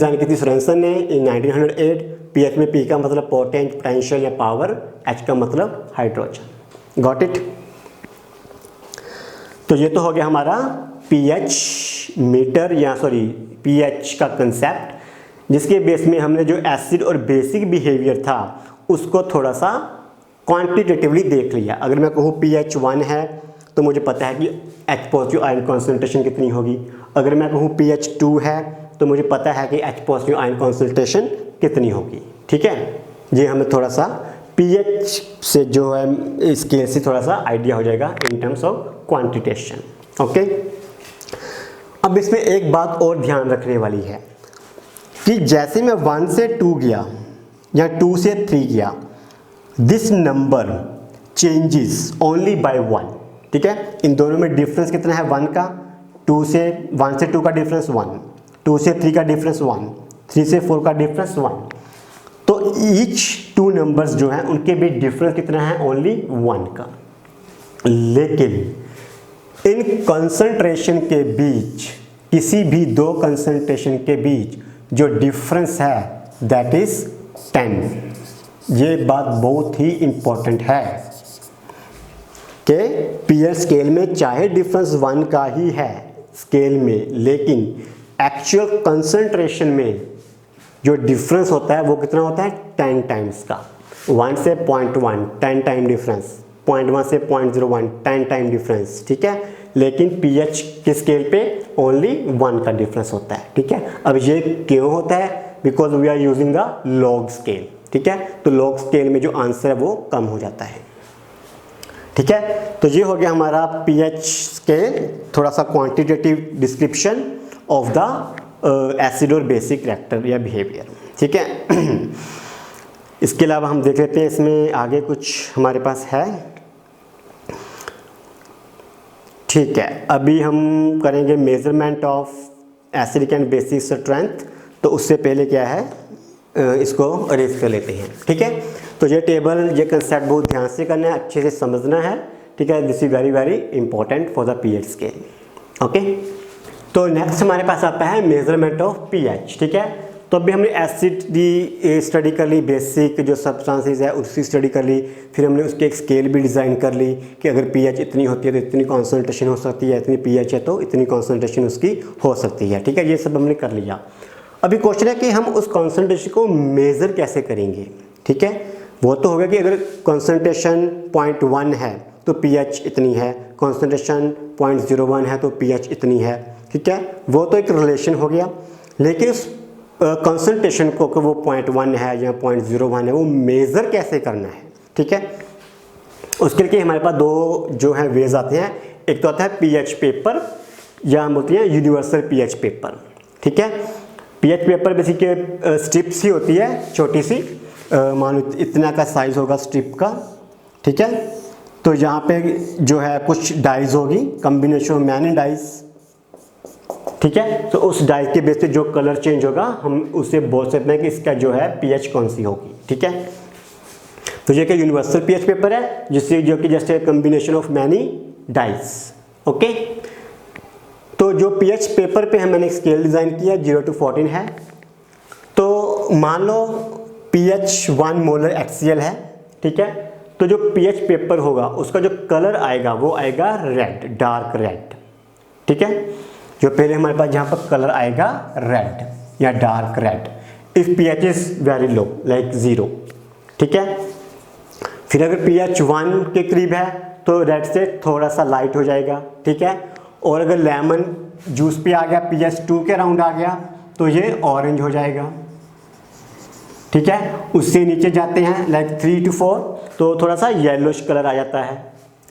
डिज़ाइन की थी सोरेनसन ने इन 1908। पीएच में पी का मतलब पोटेंट, पोटेंशियल या पावर, एच का मतलब हाइड्रोजन। Got it. तो ये तो हो गया हमारा पीएच मीटर या सॉरी पीएच का कंसेप्ट, जिसके बेस में हमने जो एसिड और बेसिक बिहेवियर था उसको थोड़ा सा क्वांटिटेटिवली देख लिया। अगर मैं कहूँ pH 1 है तो मुझे पता है कि H पॉजिटिव आयन कॉन्सेंट्रेशन कितनी होगी। अगर मैं कहूँ pH 2 है तो मुझे पता है कि H पॉजिटिव आयन कॉन्सेंट्रेशन कितनी होगी। ठीक है, ये हमें थोड़ा सा pH से जो है स्केल से थोड़ा सा आइडिया हो जाएगा in terms of quantitation. Okay, अब इसमें एक बात और ध्यान रखने वाली है कि जैसे मैं 1 से 2 गया या 2 से 3 गया, this number changes only by 1। ठीक है, इन दोनों में डिफरेंस कितना है 1 का, 1 से 2 का डिफरेंस 1, 2 से 3 का डिफरेंस 1, 3 से 4 का डिफरेंस 1। तो ईच 2 नंबर्स जो हैं उनके बीच डिफरेंस कितना है, ओनली 1 का। लेकिन इन कंसंट्रेशन के बीच, किसी भी 2 कंसंट्रेशन के बीच जो डिफरेंस है दैट इज 10। ये बात बहुत ही इंपॉर्टेंट है कि पीएच स्केल में चाहे डिफरेंस 1 का ही है स्केल में, लेकिन एक्चुअल कंसंट्रेशन में जो डिफरेंस होता है वो कितना होता है, 10 टाइम्स का। 1 से 0.1 10 टाइम डिफरेंस, 0.1 से 0.01 10 टाइम डिफरेंस। ठीक है, लेकिन पीएच के स्केल पे ओनली 1 का डिफरेंस होता है। ठीक है, अब ये क्यों होता है, because we are using the log scale. ठीक है, तो लॉग स्केल में जो आंसर है वो कम हो जाता है। ठीक है, तो ये हो गया हमारा पीएच स्केल, थोड़ा सा quantitative description of the acid और बेसिक रिएक्टर या बिहेवियर। ठीक है, इसके अलावा हम देख लेते हैं इसमें आगे कुछ हमारे पास है। ठीक है, अभी हम करेंगे measurement of acidic and basic strength. तो उससे पहले क्या है, इसको अरेंज कर लेते हैं। ठीक है, तो ये टेबल, ये कंसेप्ट बहुत ध्यान से करना है, अच्छे से समझना है। ठीक है, this is very very important for the pH scale. Okay, तो नेक्स्ट हमारे पास आता है मेजरमेंट ऑफ पीएच। ठीक है, तो अभी हमने एसिड की स्टडी कर ली, बेसिक जो सब्सटेंसेस है उसकी स्टडी कर ली, फिर हमने उसकी एक स्केल भी डिज़ाइन कर ली कि अगर पीएच इतनी होती है तो इतनी कॉन्सेंट्रेशन हो सकती है, इतनी पीएच है तो इतनी कॉन्सेंट्रेशन उसकी हो सकती है। ठीक है, ये सब हमने कर लिया। अभी क्वेश्चन है कि हम उस कॉन्सेंट्रेशन को मेज़र कैसे करेंगे। ठीक है, वो तो होगा कि अगर कॉन्सेंट्रेशन 0.1 है तो पीएच इतनी है, कॉन्सेंट्रेशन 0.01 है तो पीएच इतनी है। ठीक है, वो तो एक रिलेशन हो गया। लेकिन उस कॉन्सेंट्रेशन को कि वो 0.1 है या 0.01 है वो मेज़र कैसे करना है। ठीक है, उसके लिए हमारे पास 2 जो है वेज आते हैं। एक तो आता है पीएच पेपर या हम बोलते हैं यूनिवर्सल पीएच पेपर। ठीक है, पीएच पेपर बेसिकली स्ट्रिप्स ही होती है, छोटी सी, मान लो इतना का साइज होगा स्ट्रिप का। ठीक है, तो यहाँ पे जो है कुछ डाइज होगी, कम्बिनेशन ऑफ मैनी डाइज। ठीक है, तो उस डाइज के बेस पे जो कलर चेंज होगा हम उसे बोल सकते हैं कि इसका जो है पीएच कौन सी होगी। ठीक है, तो ये क्या यूनिवर्सल पीएच पेपर है जिससे जो कि जैसे combination of many dyes. Okay, तो जो पीएच पेपर पे मैंने एक स्केल डिज़ाइन किया 0 to 14 है। तो मान लो pH 1 मोलर HCl है। ठीक है, तो जो पीएच पेपर होगा उसका जो कलर आएगा वो आएगा रेड, डार्क रेड। ठीक है, जो पहले हमारे पास जहाँ पर कलर आएगा रेड या dark red if pH is very low like 0। ठीक है, फिर अगर pH 1 के करीब है तो रेड से थोड़ा सा लाइट हो जाएगा। ठीक है, और अगर लेमन जूस पे आ गया pH 2 के अराउंड आ गया तो ये ऑरेंज हो जाएगा। ठीक है, उससे नीचे जाते हैं लाइक 3 to 4 तो थोड़ा सा येलोश कलर आ जाता है।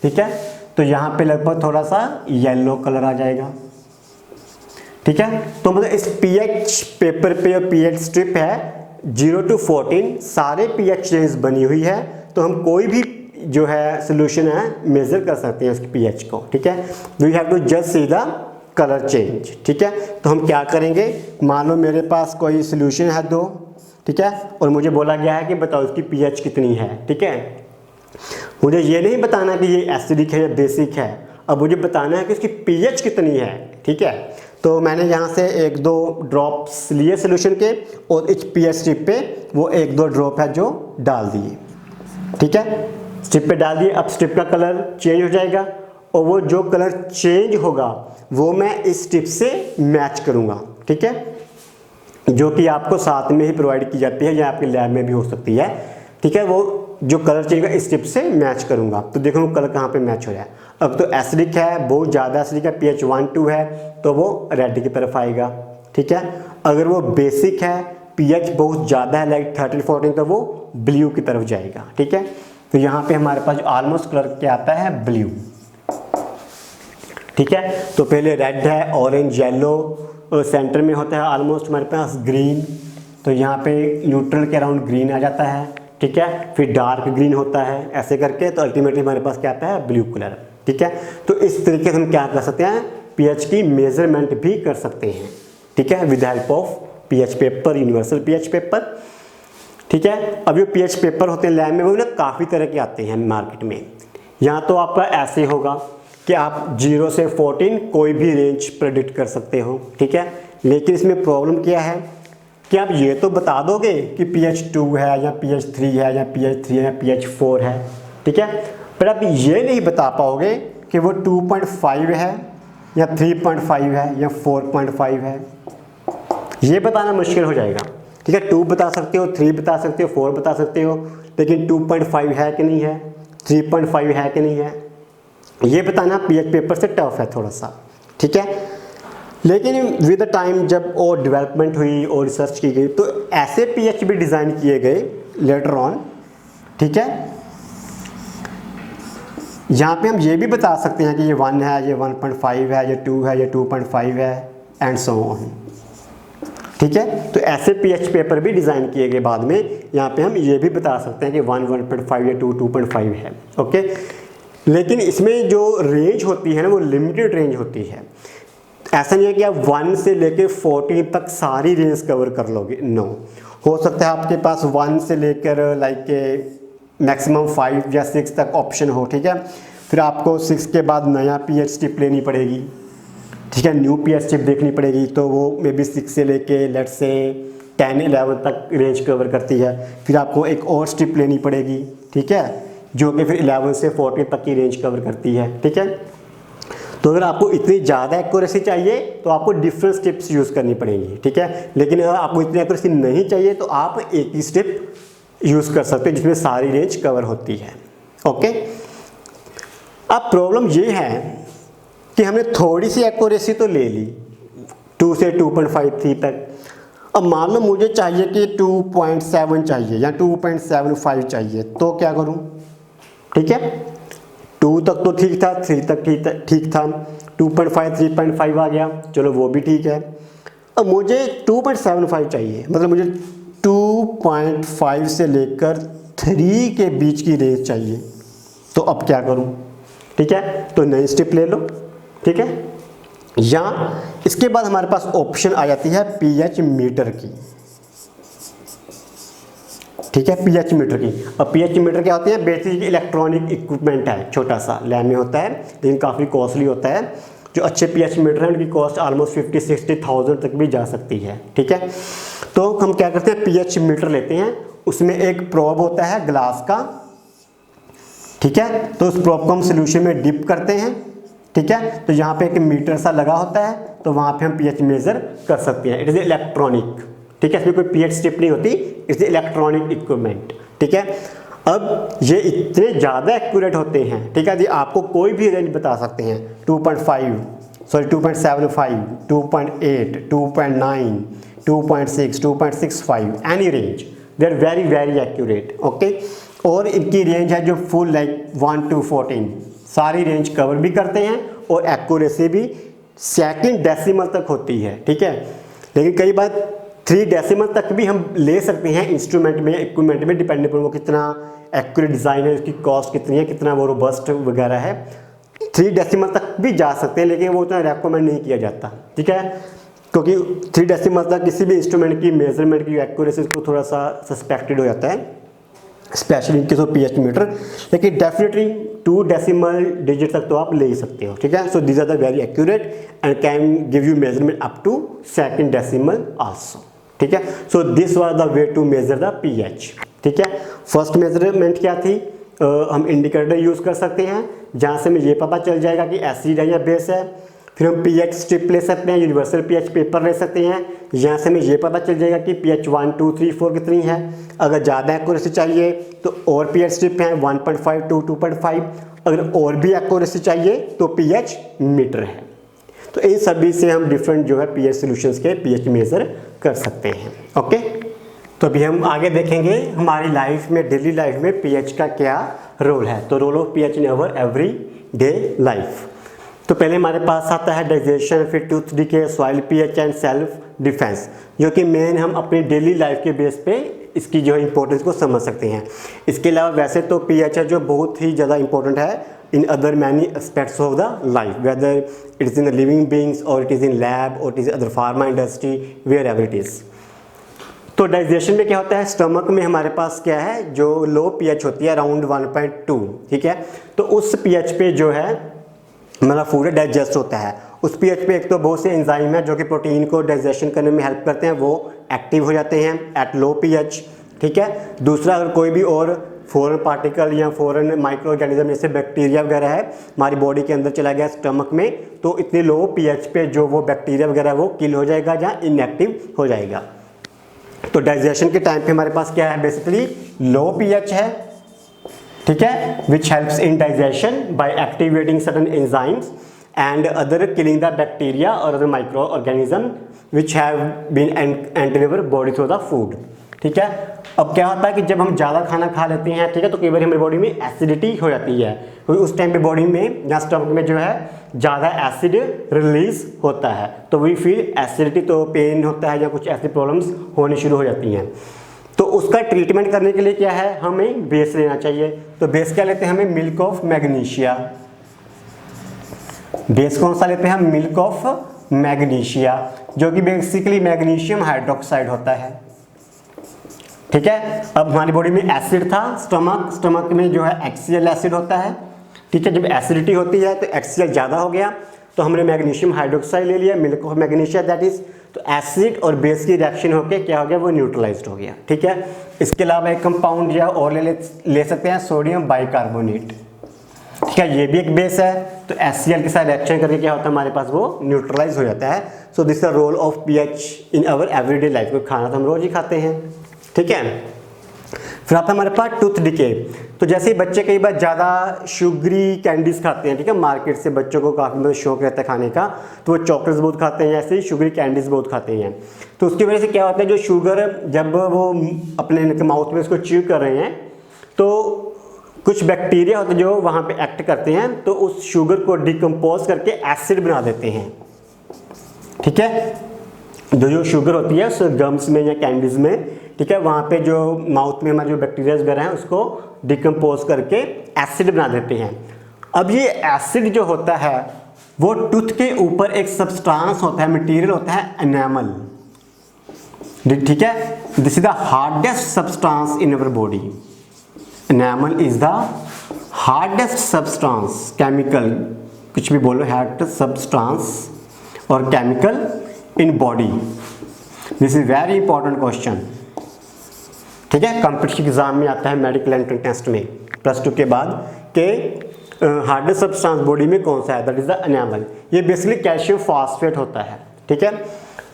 ठीक है, तो यहाँ पे लगभग थोड़ा सा येलो कलर आ जाएगा। ठीक है, तो मतलब इस पीएच पेपर पे और पीएच स्ट्रिप है 0 to 14 सारे पीएच रेंज बनी हुई है। तो हम कोई भी जो है सोल्यूशन है मेजर कर सकते हैं उसकी पीएच को। ठीक है, we have to just see the colour change. ठीक है, तो हम क्या करेंगे, मान लो मेरे पास कोई सोल्यूशन है 2। ठीक है, और मुझे बोला गया है कि बताओ इसकी पीएच कितनी है। ठीक है, मुझे ये नहीं बताना कि ये एसिडिक है या बेसिक है, अब मुझे बताना है कि इसकी पीएच कितनी है। ठीक है, तो मैंने यहाँ से 1-2 ड्रॉप्स लिए सोल्यूशन के और इस पीएच स्ट्रिप पे वो 1-2 ड्रॉप है जो डाल दिए। ठीक है, स्ट्रिप पे डाल दिए। अब स्ट्रिप का कलर चेंज हो जाएगा और वो जो कलर चेंज होगा वो मैं इस टिप से मैच करूँगा, ठीक है, जो कि आपको साथ में ही प्रोवाइड की जाती है या आपके लैब में भी हो सकती है, ठीक है। वो जो कलर चेंज होगा इस टिप से मैच करूँगा। तो देखो वो कलर कहाँ पे मैच हो रहा है। अब तो एसिडिक है, बहुत ज़्यादा एसिडिक है, pH 1-2 है, तो वो रेड की तरफ आएगा, ठीक है। अगर वो बेसिक है, pH बहुत ज़्यादा है लाइक 13-14, तो वो ब्लू की तरफ जाएगा, ठीक है। तो यहाँ पे हमारे पास ऑलमोस्ट कलर क्या आता है, ब्लू, ठीक है। तो पहले रेड है, ऑरेंज, येलो, सेंटर में होता है ऑलमोस्ट हमारे पास ग्रीन, तो यहाँ पे न्यूट्रल के अराउंड ग्रीन आ जाता है, ठीक है। फिर डार्क ग्रीन होता है, ऐसे करके तो अल्टीमेटली हमारे पास क्या आता है, ब्लू कलर, ठीक है। तो इस तरीके से हम क्या कर सकते हैं, pH की मेजरमेंट भी कर सकते हैं, ठीक है, with help of pH paper, universal pH paper, ठीक है। अब जो pH पेपर होते हैं लैब में वो ना काफ़ी तरह के आते हैं मार्केट में। यहाँ तो आपका ऐसे होगा कि आप 0 से 14 कोई भी रेंज प्रेडिक्ट कर सकते हो, ठीक है। लेकिन इसमें प्रॉब्लम क्या है कि आप ये तो बता दोगे कि pH 2 है या pH 3 है या pH 3 है या pH 4 है, ठीक है, पर आप ये नहीं बता पाओगे कि वो 2.5 है या 3.5 है या 4.5 है। ये बताना मुश्किल हो जाएगा, ठीक है। 2 बता सकते हो, 3 बता सकते हो, 4 बता सकते हो, लेकिन 2.5 है कि नहीं है, 3.5 है कि नहीं है, ये बताना pH पेपर से टफ है थोड़ा सा, ठीक है। लेकिन विद द टाइम जब और डेवलपमेंट हुई और रिसर्च की गई तो ऐसे pH भी डिज़ाइन किए गए लेटर ऑन, ठीक है। यहाँ पे हम ये भी बता सकते हैं कि ये 1 है, ये 1.5 है, ये 2 है, ये 2.5 है एंड सो ऑन, ठीक है। तो ऐसे pH पेपर भी डिज़ाइन किए गए बाद में। यहाँ पे हम ये भी बता सकते हैं कि 1 1.5 या 2 2.5 है, ओके। लेकिन इसमें जो रेंज होती है ना वो लिमिटेड रेंज होती है। ऐसा नहीं है कि आप 1 से लेकर 14 तक सारी रेंज कवर कर लोगे, नो। हो सकता है आपके पास 1 से लेकर लाइक मैक्सिमम 5 या 6 तक ऑप्शन हो, ठीक है। फिर आपको 6 के बाद नया pH टिप लेनी पड़ेगी, ठीक है, न्यू pH टिप देखनी पड़ेगी, तो वो मे बी 6 से लेके लेट से 10-11 तक रेंज कवर करती है। फिर आपको एक और स्ट्रिप लेनी पड़ेगी, ठीक है, जो कि फिर 11 से 14 तक की रेंज कवर करती है, ठीक है। तो अगर आपको इतनी ज़्यादा एक्यूरेसी चाहिए तो आपको डिफरेंट स्ट्रिप्स यूज़ करनी पड़ेंगी, ठीक है। लेकिन अगर आपको इतनी एक्यूरेसी नहीं चाहिए तो आप एक ही स्ट्रिप यूज़ कर सकते हैं जिसमें सारी रेंज कवर होती है, ओके। अब प्रॉब्लम ये है कि हमने थोड़ी सी एक्यूरेसी तो ले ली 2 से 2.53 तक। अब मान लो मुझे चाहिए कि 2.7 चाहिए या 2.75 चाहिए, तो क्या करूं, ठीक है। 2 तक तो ठीक था, 3 तक ठीक था, 2.5 3.5 आ गया, चलो वो भी ठीक है। अब मुझे 2.75 चाहिए, मतलब मुझे 2.5 से लेकर 3 के बीच की रेंज चाहिए, तो अब क्या करूं, ठीक है। तो नई स्ट्रिप ले लो, ठीक है। या इसके बाद हमारे पास ऑप्शन आ जाती है pH मीटर की, ठीक है, pH मीटर की। अब pH मीटर क्या होती है, बेसिक इलेक्ट्रॉनिक इक्विपमेंट है, छोटा सा लैब में होता है लेकिन काफ़ी कॉस्टली होता है। जो अच्छे pH मीटर हैं उनकी कॉस्ट ऑलमोस्ट 50-60,000 तक भी जा सकती है, ठीक है। तो हम क्या करते हैं, pH मीटर लेते हैं, उसमें एक प्रोब होता है ग्लास का, ठीक है। तो उस प्रोब को हम सोल्यूशन में डिप करते हैं, ठीक है। तो यहाँ पे एक मीटर सा लगा होता है, तो वहाँ पे हम pH मेजर कर सकते हैं। इट इज़ इलेक्ट्रॉनिक, ठीक है, इसमें कोई pH स्ट्रिप नहीं होती, इट्स इलेक्ट्रॉनिक इक्विपमेंट, ठीक है। अब ये इतने ज़्यादा एक्यूरेट होते हैं, ठीक है जी, आपको कोई भी रेंज बता सकते हैं, 2.5 sorry 2.75 2.8 2.9 2.6 2.65 any range, they are very very accurate, okay. और इनकी रेंज है जो फुल लाइक 1 to 14 सारी रेंज कवर भी करते हैं और एक्यूरेसी भी सेकंड डेसिमल तक होती है, ठीक है। लेकिन कई बार 3 डेसिमल तक भी हम ले सकते हैं इंस्ट्रूमेंट में, इक्विपमेंट में, डिपेंड पर वो कितना एक्यूरेट डिज़ाइन है, उसकी कॉस्ट कितनी है, कितना वो रोबस्ट वगैरह है। 3 डेसिमल तक भी जा सकते हैं लेकिन वो उतना रेकमेंड नहीं किया जाता, ठीक है, क्योंकि 3 डेसिमल तक किसी भी इंस्ट्रूमेंट की मेजरमेंट की एक्यूरेसी को थोड़ा सा सस्पेक्टेड हो जाता है, specially in case of pH meter. लेकिन डेफिनेटली 2 डेसिमल डिजिट तक तो आप ले ही सकते हो, ठीक है। So these are the very accurate and can give you measurement up to 2nd decimal also, ठीक है। So this was the way to measure the pH, ठीक है। फर्स्ट मेजरमेंट क्या थी, हम इंडिकेटर यूज़ कर सकते हैं, जहाँ से हमें ये पता चल जाएगा कि एसिड है या बेस है। फिर हम पीएच स्ट्रिप ले सकते हैं, यूनिवर्सल पीएच पेपर ले सकते हैं, यहाँ से हमें ये पता चल जाएगा कि पीएच 1, 2, 3, 4 कितनी है। अगर ज़्यादा एक्यूरेसी चाहिए तो और पीएच स्ट्रिप है 1.5 to 2.5, अगर और भी एक्यूरेसी चाहिए तो पीएच मीटर है। तो इन सभी से हम डिफरेंट जो है पीएच सॉल्यूशंस के पीएच मेजर कर सकते हैं। ओके, तो अभी हम आगे देखेंगे हमारी लाइफ में, डेली लाइफ में पीएच का क्या रोल है। तो role of pH in our every day life. तो पहले हमारे पास आता है डाइजेशन, फिर tooth decay, soil pH and self defense, जो कि मेन हम अपनी डेली लाइफ के बेस पे इसकी जो है इंपॉर्टेंस को समझ सकते हैं। इसके अलावा वैसे तो पीएच है जो बहुत ही ज़्यादा इंपॉर्टेंट है in other many aspects of the life, whether it is in the living beings or it is in lab or it is other pharma industry, wherever it is। तो डाइजेशन में क्या होता है, स्टमक में हमारे पास क्या है, जो लो पीएच होती है अराउंड 1.2, ठीक है। तो उस पीएच पे जो है हमारा फूड डाइजेस्ट होता है। उस पीएच पे एक तो बहुत से एंजाइम है जो कि प्रोटीन को डाइजेशन करने में हेल्प करते हैं, वो एक्टिव हो जाते हैं एट लो पीएच, ठीक है। दूसरा, अगर कोई भी और फॉरेन पार्टिकल या फॉरेन माइक्रो ऑर्गेनिज्म जैसे बैक्टीरिया वगैरह है हमारी बॉडी के अंदर चला गया स्टमक में, तो इतने लो पीएच पे जो वो बैक्टीरिया वगैरह वो किल हो जाएगा या इनएक्टिव हो जाएगा। तो डाइजेशन के टाइम पे हमारे पास क्या है, बेसिकली लो पीएच है, ठीक है, which helps in digestion by activating certain enzymes and other killing the bacteria और other microorganism which have been enter our body through the food, ठीक है। अब क्या होता है कि जब हम ज़्यादा खाना खा लेते हैं, ठीक है, तो कई बार हमारी बॉडी में एसिडिटी हो जाती है, क्योंकि उस टाइम पे बॉडी में या स्टमक में जो है ज़्यादा एसिड रिलीज होता है, तो वी फील एसिडिटी, तो पेन होता है या कुछ ऐसी प्रॉब्लम्स होनी शुरू हो जाती हैं। तो उसका ट्रीटमेंट करने के लिए क्या है, हमें बेस लेना चाहिए। तो बेस क्या लेते हैं, हमें मिल्क ऑफ मैग्नीशिया। बेस कौन सा लेते हैं हम, मिल्क ऑफ मैग्नीशिया, जो कि बेसिकली मैग्नीशियम हाइड्रोक्साइड होता है, ठीक है। अब हमारी बॉडी में एसिड था, स्टमक में जो है HCl एसिड होता है, ठीक है। जब एसिडिटी होती है तो HCl ज़्यादा हो गया, तो हमने मैग्नीशियम हाइड्रोक्साइड ले लिया, milk of magnesia that is, तो एसिड और बेस की रिएक्शन होकर क्या हो गया, वो न्यूट्रलाइज्ड हो गया, ठीक है। इसके अलावा एक कंपाउंड या और ले सकते हैं, सोडियम बाइकार्बोनेट, ठीक है, ये भी एक बेस है। तो HCl के साथ रिएक्शन करके क्या होता है, हमारे पास वो न्यूट्रलाइज हो जाता है। So this the role of pH in our everyday life. में खाना तो हम रोज ही खाते हैं, ठीक है। फिर आता है हमारे पास टूथ डिके। तो जैसे बच्चे कई बार ज़्यादा शुगरी कैंडीज खाते हैं, ठीक है, मार्केट से बच्चों को काफ़ी मतलब शौक रहता है खाने का, तो वो चॉकलेट्स बहुत खाते हैं, ऐसे ही शुगरी कैंडीज बहुत खाते हैं। तो उसकी वजह से क्या होता है, जो शुगर जब वो अपने माउथ में उसको च्यू कर रहे हैं, तो कुछ बैक्टीरिया होते हैं जो वहाँ पे एक्ट करते हैं, तो उस शुगर को डिकम्पोज करके एसिड बना देते हैं, ठीक है। जो शुगर होती है उस गम्स में या कैंडीज में, ठीक है, वहाँ पे जो माउथ में हमारे जो बैक्टीरिया वगैरह हैं उसको डिकम्पोज करके एसिड बना देते हैं। अब ये एसिड जो होता है वो टूथ के ऊपर एक सब्सटेंस होता है, मटेरियल होता है एनामल, ठीक है। This is the hardest substance in our body. Enamel is the hardest substance, chemical कुछ भी बोलो, हार्डेस्ट सब्सटेंस और chemical in body. This is very important question, ठीक है, कॉम्पिटिशन एग्जाम में आता है मेडिकल एंट्रेंस टेस्ट में +2 के बाद के हार्डेस्ट सब्सटेंस बॉडी में कौन सा है, दैट इज द एनामल। ये बेसिकली कैल्शियम फॉस्फेट होता है, ठीक है।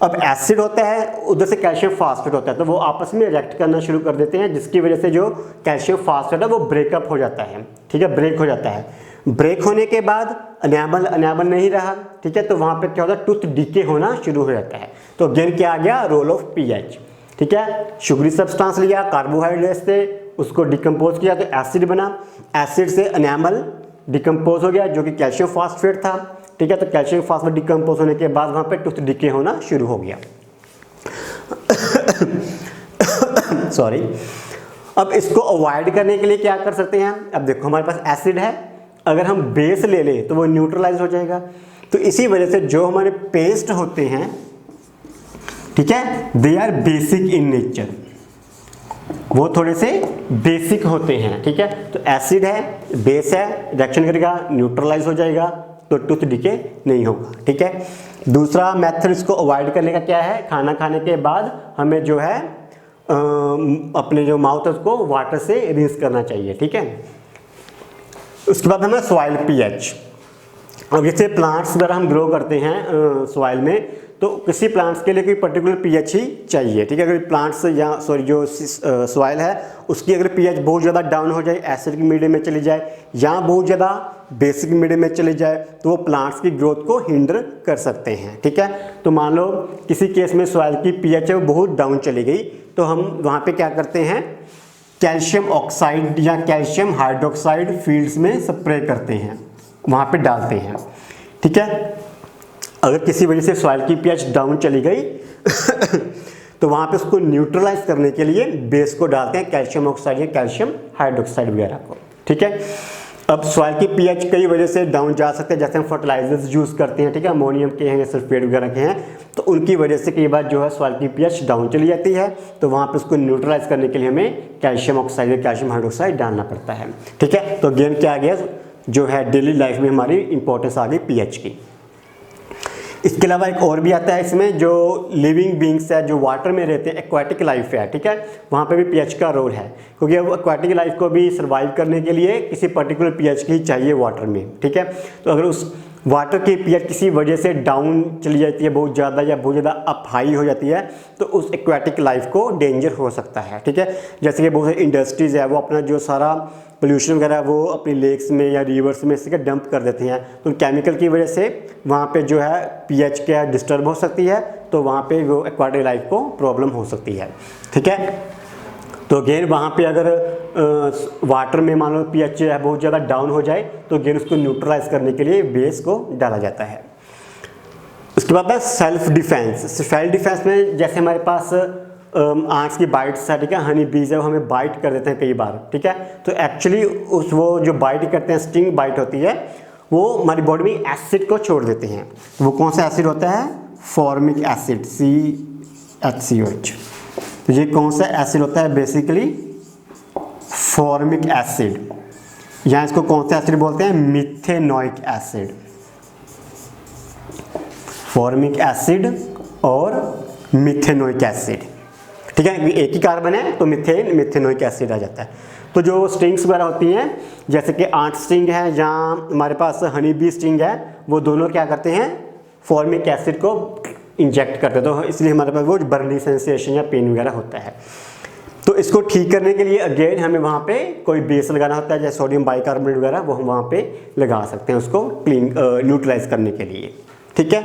अब एसिड होता है, उधर से कैल्शियम फॉस्फेट होता है, तो वो आपस में रिएक्ट करना शुरू कर देते हैं, जिसकी वजह से जो कैल्शियम फॉस्फेट है वो ब्रेकअप हो जाता है, ठीक है, ब्रेक हो जाता है। ब्रेक होने के बाद एनामल नहीं रहा, ठीक है, तो वहाँ पे क्या होता है, टूथ डिके होना शुरू हो जाता है। तो अगेन क्या आ गया, रोल ऑफ पीएच, ठीक है। शुगरी सब्सटेंस लिया, कार्बोहाइड्रेट्स थे, उसको डिकम्पोज किया तो एसिड बना, एसिड से एनामल डिकम्पोज हो गया जो कि कैल्शियम फॉस्फेट था, ठीक है। तो कैल्शियम फॉस्फेट डिकम्पोज होने के बाद वहाँ पे टूथ डिके होना शुरू हो गया। सॉरी। अब इसको अवॉइड करने के लिए क्या कर सकते हैं, अब देखो हमारे पास एसिड है, अगर हम बेस ले लें तो वो न्यूट्रलाइज हो जाएगा। तो इसी वजह से जो हमारे पेस्ट होते हैं, ठीक है, they are basic in nature, वो थोड़े से बेसिक होते हैं, ठीक है। तो एसिड है, बेस है, रिएक्शन करेगा, न्यूट्रलाइज हो जाएगा, तो टूथ डिके नहीं होगा, ठीक है। दूसरा मेथड इसको अवॉइड करने का क्या है, खाना खाने के बाद हमें जो है अपने जो माउथ है उसको वाटर से रिंस करना चाहिए, ठीक है। उसके बाद हमें सॉइल पीएच। अब जैसे प्लांट्स वगैरह हम ग्रो करते हैं सॉइल में, तो किसी प्लांट्स के लिए कोई पर्टिकुलर पीएच ही चाहिए, ठीक है। अगर प्लांट्स या सॉरी जो सॉइल है उसकी अगर पीएच बहुत ज़्यादा डाउन हो जाए, एसिडिक मीडियम में चली जाए या बहुत ज़्यादा बेसिक मीडियम में चली जाए, तो वो प्लांट्स की ग्रोथ को हिंडर कर सकते हैं, ठीक है। तो मान लो किसी केस में सॉइल की पीएच है वो बहुत डाउन चली गई, तो हम वहाँ पे क्या करते हैं, कैल्शियम ऑक्साइड या कैल्शियम हाइड्रोक्साइड फील्ड्स में स्प्रे करते हैं, वहाँ पे डालते हैं, ठीक है। अगर किसी वजह से सॉइल की पीएच डाउन चली गई तो वहाँ पे उसको न्यूट्रलाइज करने के लिए बेस को डालते हैं, कैल्शियम ऑक्साइड या कैल्शियम हाइड्रोक्साइड वगैरह को, ठीक है। अब सॉइल की पीएच कई वजह से डाउन जा सकते हैं, जैसे हम फर्टिलाइजर्स यूज़ करते हैं, ठीक है, अमोनियम के हैं या सल्फेट वगैरह के हैं, तो उनकी वजह से कई बार जो है सॉइल की पीएच डाउन चली जाती है, तो वहाँ पे उसको न्यूट्रलाइज करने के लिए हमें कैल्शियम ऑक्साइड या कैल्शियम हाइड्रोक्साइड डालना पड़ता है, ठीक है। तो गेन क्या आ गया, जो है डेली लाइफ में हमारी इंपॉर्टेंस आ गई पीएच की। इसके अलावा एक और भी आता है इसमें, जो लिविंग बींग्स है जो वाटर में रहते हैं, एक्वाटिक लाइफ है, ठीक है, वहाँ पे भी पीएच का रोल है, क्योंकि अब एक्वाटिक लाइफ को भी सर्वाइव करने के लिए किसी पर्टिकुलर पीएच की चाहिए वाटर में, ठीक है। तो अगर उस वाटर की पीएच किसी वजह से डाउन चली जाती है बहुत ज़्यादा या बहुत ज़्यादा अप हाई हो जाती है, तो उस एक्वाटिक लाइफ को डेंजर हो सकता है, ठीक है। जैसे कि बहुत सारी इंडस्ट्रीज़ है वो अपना जो सारा पोल्यूशन वगैरह वो अपनी लेक्स में या रिवर्स में से डंप कर देते हैं, तो केमिकल की वजह से वहाँ पे जो है पीएच क्या डिस्टर्ब हो सकती है, तो वहाँ पे वो एक्वाटिक लाइफ को प्रॉब्लम हो सकती है, ठीक है। तो अगेन वहाँ पे अगर वाटर में मान लो पीएच है बहुत ज़्यादा डाउन हो जाए, तो अगेन उसको न्यूट्रलाइज करने के लिए बेस को डाला जाता है। उसके बाद है सेल्फ डिफेंस। सेल्फ डिफेंस में जैसे हमारे पास आंट्स की बाइट्स है, ठीक है, हनी बीज है, वो हमें बाइट कर देते हैं कई बार, ठीक है। तो एक्चुअली उस वो जो बाइट करते हैं, स्टिंग बाइट होती है, वो हमारी बॉडी में एसिड को छोड़ देते हैं। वो कौन सा एसिड होता है, फॉर्मिक एसिड, CHCOH। तो ये कौन सा एसिड होता है, बेसिकली फॉर्मिक एसिड, या इसको कौन सा एसिड बोलते हैं, मिथेनोइक एसिड। फॉर्मिक एसिड और मिथेनोइक एसिड, ठीक है, एक ही कार्बन है तो मिथेनोइक एसिड आ जाता है। तो जो स्ट्रिंग्स वगैरह होती हैं, जैसे कि आंट स्ट्रिंग है या हमारे पास हनी बी स्ट्रिंग है, वो दोनों क्या करते हैं, फॉर्मिक एसिड को इंजेक्ट करते हैं, तो इसलिए हमारे पास वो बर्निंग सेंसेशन या पेन वगैरह होता है। तो इसको ठीक करने के लिए अगेन हमें वहाँ पे कोई बेस लगाना होता है, जैसे सोडियम बाइकार्बोनेट वगैरह, वो हम वहाँ पे लगा सकते हैं उसको क्लीन न्यूट्रलाइज करने के लिए, ठीक है।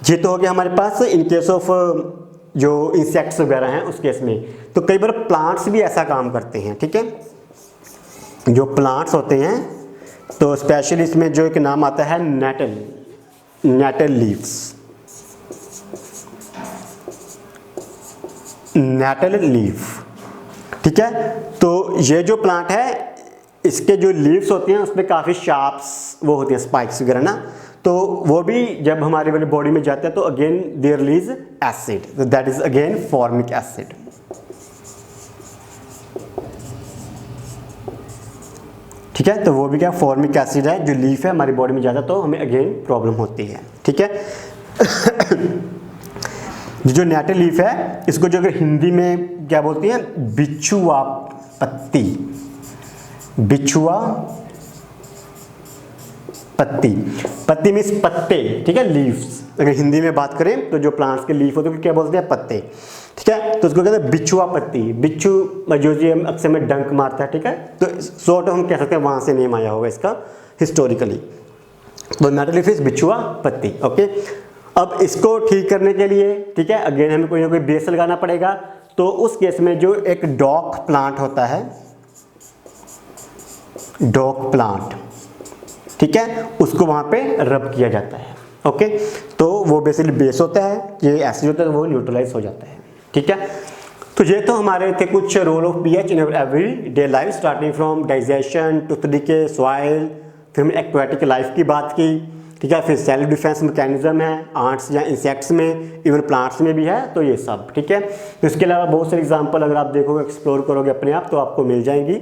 ये तो हो गया हमारे पास इन केस ऑफ जो इंसेक्ट्स वगैरह हैं उस केस में। तो कई बार प्लांट्स भी ऐसा काम करते हैं, ठीक है। जो प्लांट्स होते हैं, तो स्पेशली इसमें जो एक नाम आता है नेटल लीव्स, नेटल लीफ, ठीक है। तो ये जो प्लांट है, इसके जो लीव्स होती हैं उसमें काफ़ी शार्प्स वो होती हैं, स्पाइक्स वगैरह ना, तो वो भी जब हमारे वाली बॉडी में जाता है तो again there release acid, that is again formic acid, ठीक है। तो वो भी क्या फॉर्मिक एसिड है, जो लीफ है हमारी बॉडी में जाता है तो हमें अगेन प्रॉब्लम होती है, ठीक है। जो नेटल लीफ है, इसको जो अगर हिंदी में क्या बोलती हैं, बिच्छुआ पत्ती, बिच्छुआ पत्ती, पत्ती मीन्स पत्ते, ठीक है, लीव्स। अगर हिंदी में बात करें तो जो प्लांट्स के लीफ होते हैं क्या बोलते हैं, पत्ते, ठीक है। तो उसको कहते हैं बिच्छुआ पत्ती। बिच्छू जो जी अक्सर में डंक मारता है, ठीक है, तो सॉर्ट हम कह सकते हैं वहाँ से नेम आया होगा इसका हिस्टोरिकली। तो नेटल लीफ इज बिच्छुआ पत्ती, ओके। अब इसको ठीक करने के लिए, ठीक है, अगेन हमें कोई ना कोई बेस लगाना पड़ेगा। तो उस केस में जो एक डॉक प्लांट होता है, डॉक प्लांट, ठीक है, उसको वहाँ पे रब किया जाता है, ओके। तो वो बेसिकली बेस होता है, ये एसिड होता है, तो वो न्यूट्रलाइज हो जाता है, ठीक है। तो ये तो हमारे थे कुछ role of pH in every day life, starting from digestion, tooth decay, soil, फिर हमने एक्वाटिक लाइफ की बात की, ठीक है। फिर सेल्फ डिफेंस मैकेनिज्म है आंट्स या इंसेक्ट्स में, इवन प्लांट्स में भी है, तो ये सब, ठीक है। तो इसके अलावा बहुत सारे एग्जाम्पल अगर आप देखोगे, एक्सप्लोर करोगे अपने आप, तो आपको मिल जाएंगी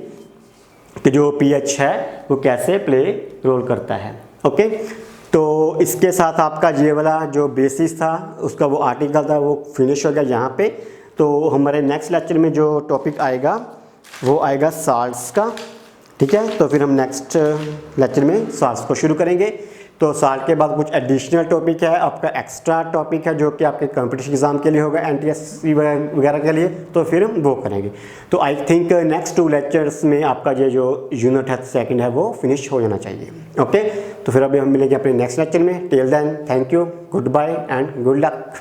कि जो पीएच है वो कैसे प्ले रोल करता है, ओके। तो इसके साथ आपका ये वाला जो बेसिस था उसका वो आर्टिकल था वो फिनिश हो गया यहाँ पे। तो हमारे नेक्स्ट लेक्चर में जो टॉपिक आएगा वो आएगा साल्ट्स का, ठीक है, तो फिर हम नेक्स्ट लेक्चर में साल्स को शुरू करेंगे। तो साल के बाद कुछ एडिशनल टॉपिक है, आपका एक्स्ट्रा टॉपिक है जो कि आपके कंपटीशन एग्जाम के लिए होगा, NTSC वगैरह के लिए, तो फिर हम वो करेंगे। तो आई थिंक नेक्स्ट 2 लेक्चर्स में आपका ये जो यूनिट है सेकंड है वो फिनिश हो जाना चाहिए। ओके, तो फिर अभी हम मिलेंगे अपने नेक्स्ट लेक्चर में। Till then thank you, goodbye and good luck.